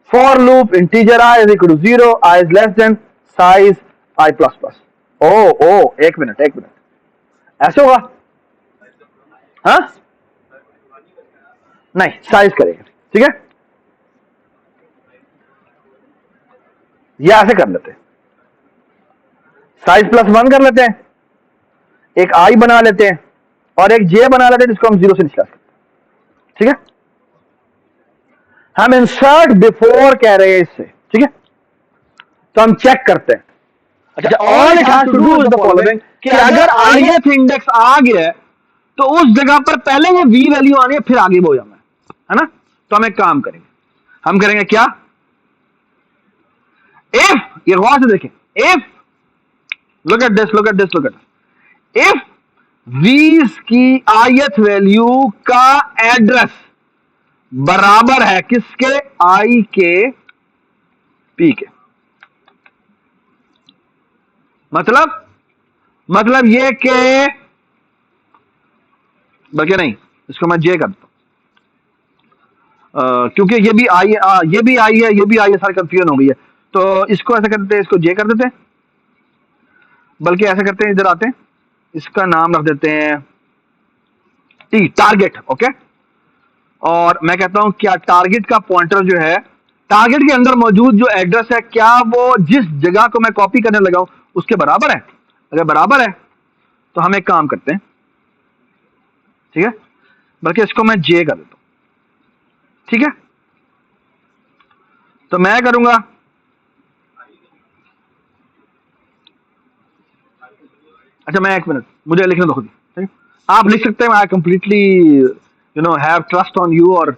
For loop integer i is equal to 0, i is less than size i++। ओ एक मिनट, ऐसे होगा? हाँ, नहीं, साइज करेंगे, ठीक है। ये ऐसे कर लेते हैं, साइज +1 कर लेते हैं, एक i बना लेते हैं, और एक j बना लेते हैं जिसको हम 0 से निकाल सकते हैं, ठीक है। हम इंसर्ट बिफोर कह रहे हैं इससे, ठीक है। तो हम चेक करते हैं। अच्छा, all it has to do is the following, कि अगर ith इंडेक्स आ गया है तो उस जगह पर पहले ये v वैल्यू आनी है, फिर आगे वो जाना है ना। तो हम एक काम करेंगे, हम करेंगे क्या? इफ, ये गौर से देखें, if look at this, if v's की ith वैल्यू का एड्रेस बराबर है किसके? i के p के। मतलब ये कि, बल्कि नहीं, इसको मैं जे करता हूं, क्योंकि ये भी आई है, ये भी आई है, ये भी आई है, सारी कंफ्यूजन हो गई है। तो इसको ऐसे करते हैं, इसको जे कर देते हैं, बल्कि ऐसे करते हैं, इधर आते हैं, इसका नाम रख देते हैं टी, टारगेट। ओके, और मैं कहता हूं क्या टारगेट का पॉइंटर जो है, टारगेट के अंदर मौजूद जो एड्रेस है, क्या वो जिस जगह को मैं कॉपी करने लगा हूं उसके बराबर है? अगर बराबर है तो हम एक काम करते हैं, ठीक है, बल्कि इसको मैं जे कर देता हूं, ठीक है। तो मैं करूंगा, अच्छा मैं एक मिनट, मुझे लिखने दो खुद, ठीक है। आप लिख सकते हैं, I completely have trust on you और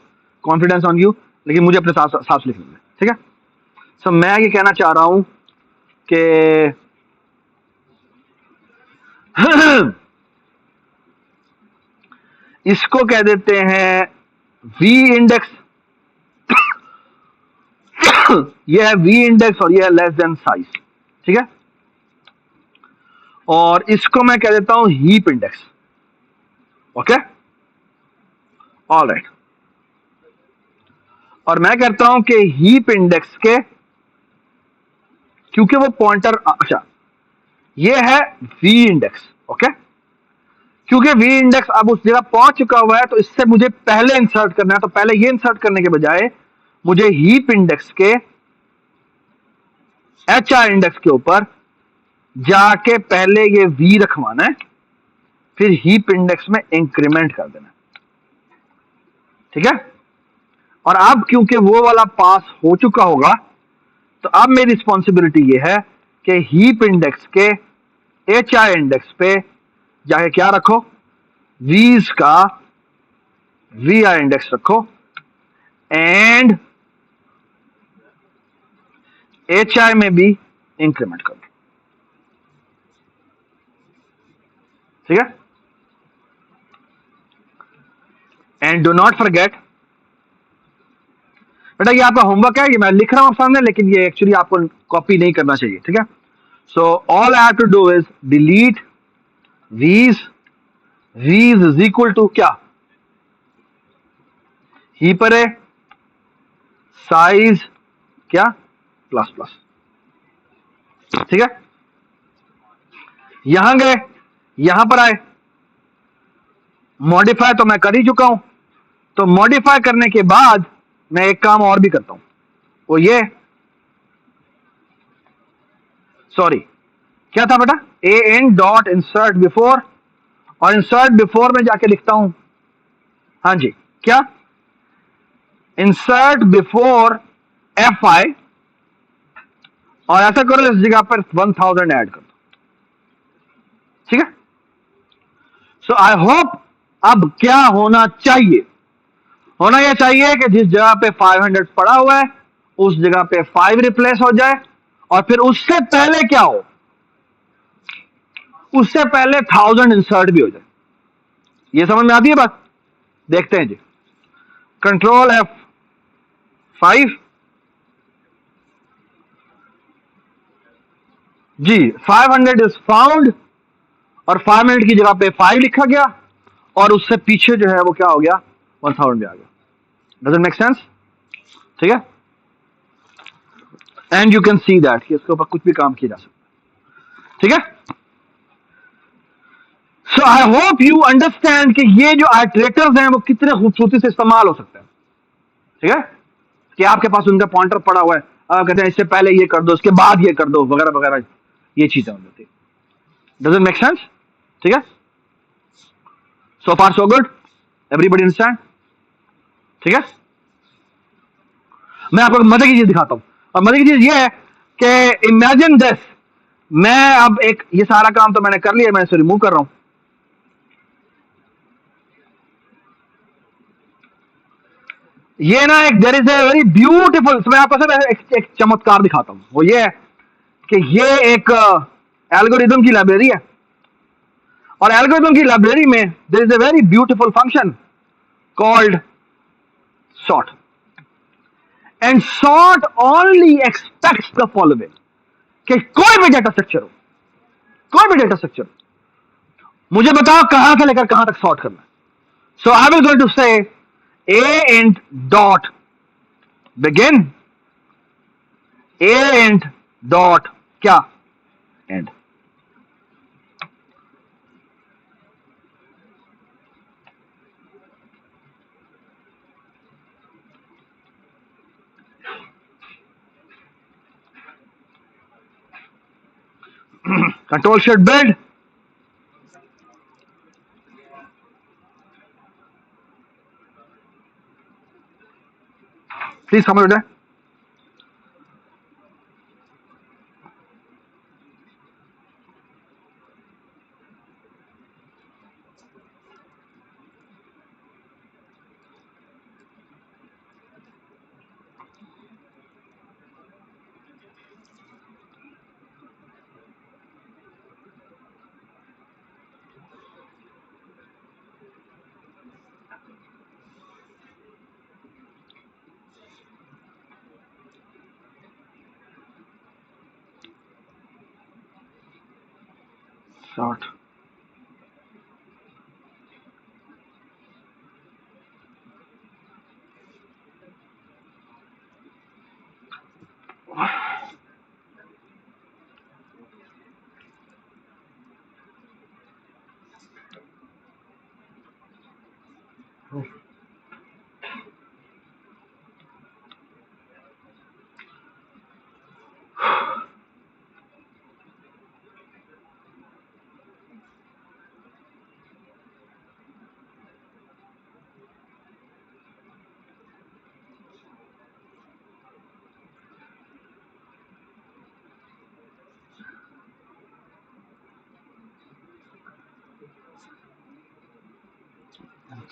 कॉन्फिडेंस ऑन यू, लेकिन मुझे अपने साथ साथ लिखने दें, ठीक है। सो मैं ये कहना चाह रहा हूं कि इसको कह देते हैं v इंडेक्स, ये है v इंडेक्स और ये है लेस देन साइज, ठीक है। और इसको मैं कह देता हूं हीप इंडेक्स। Okay, alright. और मैं कहता हूं कि हीप इंडेक्स के, क्योंकि वो पॉइंटर, अच्छा ये है v इंडेक्स, ओके, क्योंकि v इंडेक्स अब उस जगह पहुंच चुका हुआ है तो इससे मुझे पहले इंसर्ट करना है। तो पहले ये इंसर्ट करने के बजाय मुझे हीप इंडेक्स के HR इंडेक्स के ऊपर जाके पहले ये v रखवाना है, फिर हीप इंडेक्स में इंक्रीमेंट कर देना, ठीक है। और अब क्योंकि वो वाला पास हो चुका होगा, तो अब मेरी रिस्पॉन्सिबिलिटी ये है कि हीप इंडेक्स के HR इंडेक्स पे जाके क्या रखो? वीज का VI इंडेक्स रखो, एंड HI में भी इंक्रीमेंट करो, ठीक है। एंड डू नॉट फॉरगेट, बेटा ये आपका होमवर्क है, ये मैं लिख रहा हूं सामने, लेकिन ये एक्चुअली आपको कॉपी नहीं करना चाहिए, ठीक है। So all I have to do is delete v's is equal to क्या? हीप अरे साइज क्या प्लस प्लस, ठीक है। यहां गए, यहां पर आए, मॉडिफाई तो मैं कर ही चुका हूं, तो मॉडिफाई करने के बाद मैं एक काम और भी करता हूं, वो ये, सॉरी क्या था बेटा, A N dot insert before, और इंसर्ट बिफोर में जाके लिखता हूं, हाँ जी क्या, इंसर्ट बिफोर एफ आई, और ऐसा करो इस जगह पर 1000 ऐड कर दो, ठीक है। सो आई होप, अब क्या होना चाहिए, होना यह चाहिए कि जिस जगह पे 500 पड़ा हुआ है उस जगह पे 5 रिप्लेस हो जाए, और फिर उससे पहले क्या हो, उससे पहले 1000 इंसर्ट भी हो जाए। ये समझ में आती है बात, देखते हैं जी। कंट्रोल F5 जी, 500 इज फाउंड, और 500 की जगह पे 5 लिखा गया, और उससे पीछे जो है वो क्या हो गया, 1000 भी आ गया। डजंट मेक सेंस, ठीक है। And you can see that कि इसके ऊपर कुछ भी काम किया जा सकता है, ठीक है। सो आई होप यू अंडरस्टैंड कि ये जो आइटरेटर्स हैं वो कितने खूबसूरती से इस्तेमाल हो सकते हैं, ठीक है। कि आपके पास उनका पॉइंटर पड़ा हुआ है, आप कहते हैं इससे पहले ये कर दो, इसके बाद ये कर दो, वगैरह वगैरह, ये चीजें हो जाती है। डजंट मेक सेंस, ठीक है। सो फार सो गुड, एवरीबॉडी अंडरस्टैंड, ठीक है। मैं आपको मजे की चीज दिखाता हूं, और मजे की चीज ये है कि इमेजिन दिस, मैं अब एक, ये सारा काम तो मैंने कर लिया, मैं इसे रिमूव कर रहा हूं। ये ना एक, there is a very beautiful, मैं आपको सिर्फ एक चमत्कार दिखाता हूं, वो ये है कि ये एक एल्गोरिदम की लाइब्रेरी है, और एल्गोरिदम की लाइब्रेरी में there is a very beautiful function called sort, and sort only expects the following, कि कोई भी डेटा स्ट्रक्चर हो, कोई भी डेटा स्ट्रक्चर, मुझे बताओ कहां से लेकर कहां तक सॉर्ट करना है। सो आई विल गोइंग टू से ए इंट डॉट बिगिन, ए इंट डॉट क्या and, control shift build, please समझ जाए। Sort,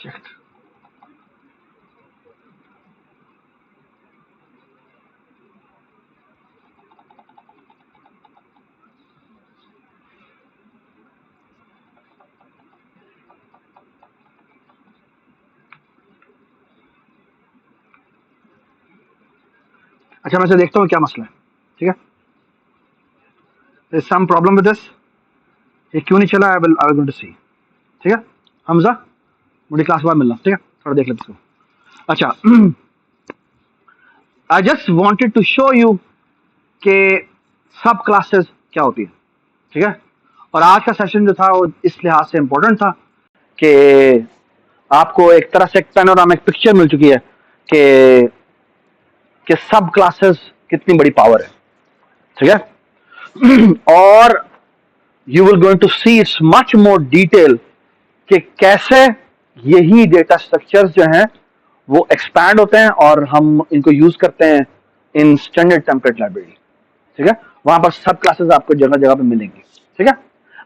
checked. अच्छा मैं से देखता हूँ क्या मसला है, ठीक है। सम प्रॉब्लम विद दिस, ये क्यों नहीं चला, आई विल गोइंग टू सी, ठीक है। हमजा मुझे क्लास के बाद मिलना, ठीक है, थोड़ा देख लेते इसको। अच्छा, I just wanted to show you के सब क्लासेस क्या होती है, ठीक है। और आज का सेशन जो था वो इस लिहाज से इंपॉर्टेंट था कि आपको एक तरह से एक पैनोरामिक पिक्चर मिल चुकी है कि सब क्लासेस कितनी बड़ी पावर है, ठीक है। और you will going to see its much more detail कि कैसे यही डेटा स्ट्रक्चर्स जो हैं वो एक्सपैंड होते हैं और हम इनको यूज करते हैं इन स्टैंडर्ड टेम्पलेट लाइब्रेरी, ठीक है। वहां पर सब क्लासेस आपको जगह जगह पे मिलेंगी, ठीक है।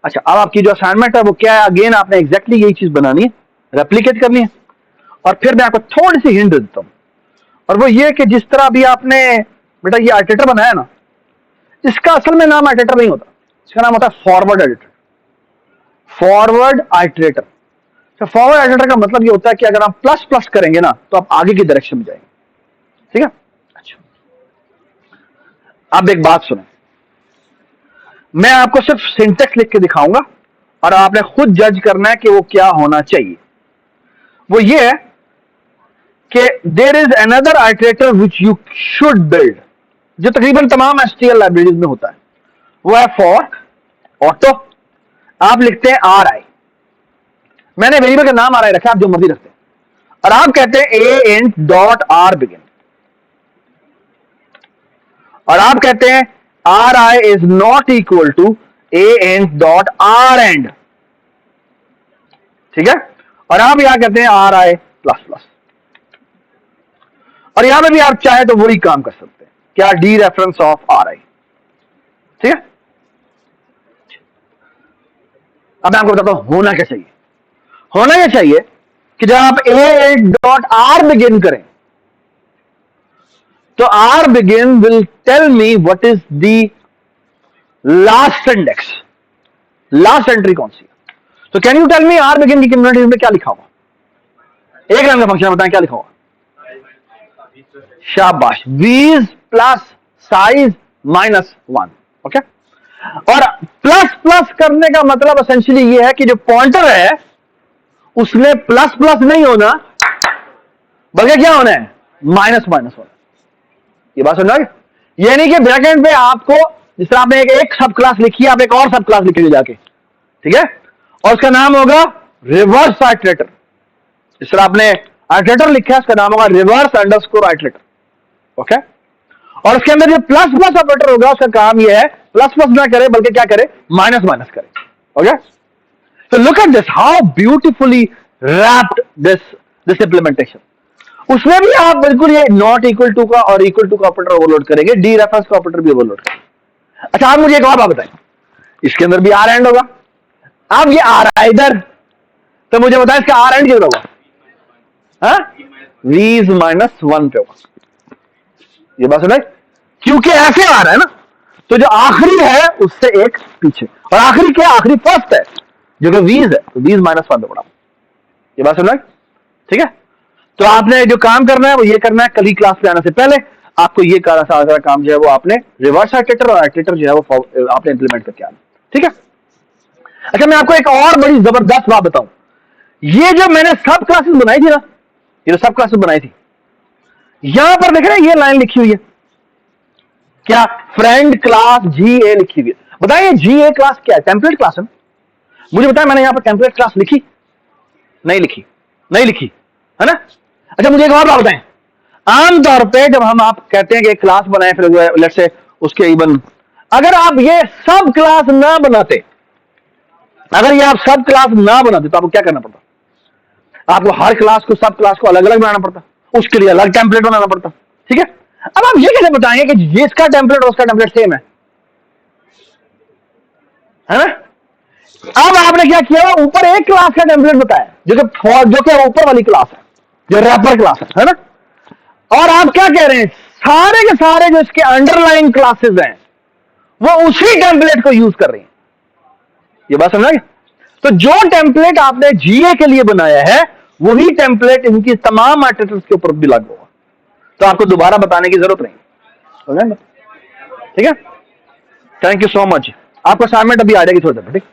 अच्छा, अब आपकी जो असाइनमेंट है वो क्या है, अगेन आपने एग्जैक्टली यही चीज बनानी है, रेप्लिकेट करनी है। और फिर मैं आपको थोड़ी सी हिंट देता हूं, और वो ये कि जिस तरह भी आपने बेटा ये आर्टिटेटर बनाया ना, इसका असल में नाम आर्टिटेटर नहीं होता, इसका नाम होता है फॉरवर्ड एडिटर। Forward iterator. तो फॉरवर्ड आइटरेटर का मतलब ये होता है कि अगर आप प्लस प्लस करेंगे ना तो आप आगे की डायरेक्शन में जाएंगे, ठीक है। अच्छा, अब एक बात सुनो, मैं आपको सिर्फ सिंटेक्स लिख के दिखाऊंगा और आपने खुद जज करना है कि वो क्या होना चाहिए। वो ये है कि there is another iterator which you should build, जो तकरीबन तमाम एसटीएल लाइब्रेरीज में होता है। वो है फॉर ऑटो। आप लिखते हैं आर आई, मैंने वेरिएबल का नाम आर आई रखा है, आप जो मर्जी रखते हैं, और आप कहते हैं a int dot r begin, और आप कहते हैं r i is not equal to a int dot r end, ठीक है। और आप यहां कहते हैं आर आई प्लस प्लस, और यहां पे भी आप चाहे तो वही काम कर सकते हैं, क्या डी रेफरेंस ऑफ आर आई, ठीक है। अब मैं आपको बताता हूं होना क्या चाहिए। होना क्या चाहिए कि जब आप ए डॉट आर बिगिन करें तो r begin will tell me what is the last index, last entry कौन सी है। तो can you tell me r begin की कम्युनिटी में क्या लिखा होगा, एक लाइन का फंक्शन बताएं क्या लिखा होगा। शाबाश, वीज प्लस साइज माइनस 1, ओके। और प्लस प्लस करने का मतलब एसेंशियली ये है कि जो पॉइंटर है उसमें प्लस प्लस नहीं होना, बल्कि क्या होना है, माइनस माइनस होना। ये बात समझ आए। यानी कि ब्रैकेट में आपको, जिस तरह आपने एक सब क्लास लिखी है, आप एक और सब क्लास लिखेंगे जाके, ठीक है, और उसका नाम होगा रिवर्स आइटरेटर। जिस तरह आपने आइटरेटर लिखा है, उसका नाम होगा रिवर्स अंडरस्कोर आइटरेटर, ओके। और उसके अंदर जो प्लस प्लस ऑपरेटर होगा उसका काम यह है प्लस प्लस ना करे बल्कि क्या करे, माइनस माइनस करे, okay. So look at this, how beautifully wrapped this implementation. उसमें भी आप बिल्कुल ये नॉट इक्वल टू का और इक्वल टू का ऑपरेटर ओवरलोड करेंगे, डी रेफरेंस का ऑपरेटर भी ओवरलोड करेंगे। अच्छा, आप मुझे एक और बात बताएं, इसके अंदर भी आर एंड होगा। अब ये आर इधर, तो मुझे बताएं इसका आर एंड किधर होगा, वीज माइनस 1 पे होगा। ये बात सुना, क्योंकि ऐसे आ रहा है ना, तो जो आखिरी है उससे एक पीछे, और आखिरी क्या, आखिरी फर्स्ट है जो कि वीज है, तो वीज माइनस 1 पे पड़ा। ये बात सुन रहे, ठीक है। तो आपने जो काम करना है वो ये करना है, कल ही क्लास पे आने से पहले आपको ये सारा काम जो है वो आपने रिवर्स आइटरेटर और आइटरेटर जो है वो आपने इंप्लीमेंट करके आना, ठीक है। अच्छा, मैं आपको एक और बड़ी जबरदस्त बात बताऊं, ये जो मैंने सब क्लासेस बनाई थी ना, ये जो सब क्लासेस बनाई थी, यहां पर देख रहे हैं ये लाइन लिखी हुई है, क्या, फ्रेंड क्लास जी ए लिखी हुई है। बताइए जी ए क्लास क्या है, टेम्पलेट क्लास है। मुझे बताया मैंने यहां पर टेम्पलेट क्लास लिखी, नहीं लिखी, नहीं लिखी, है ना। अच्छा, मुझे एक और बात बताएं, आमतौर पे जब हम आप कहते हैं कि एक क्लास बनाए, फिर लेट से उसके इवन अगर आप ये सब क्लास ना बनाते, अगर ये आप सब क्लास ना बनाते तो आपको क्या करना पड़ता, आपको हर क्लास को, सब क्लास को अलग अलग बनाना पड़ता, उसके लिए अलग टेम्पलेट बनाना पड़ता, ठीक है। अब आप ये कैसे बताएंगे कि जिसका टेम्पलेट और उसका टेम्पलेट सेम है ना। अब आपने क्या किया, ऊपर एक क्लास का टेम्पलेट बताया जो कि ऊपर वाली क्लास है, जो रैपर क्लास है ना। और आप क्या कह रहे हैं, सारे के सारे जो इसके अंडरलाइन क्लासेस हैं वो उसी टेम्पलेट को यूज कर रही हैं। ये बात समझ, तो जो टेम्पलेट आपने जीए के लिए बनाया है वही टेम्पलेट इनकी तमाम आर्टिकल्स के ऊपर भी लागू होगा, तो आपको दोबारा बताने की जरूरत नहीं, ठीक है। Thank you so much. आपका असाइनमेंट अभी आ जाएगी थोड़ी देर में, ठीक।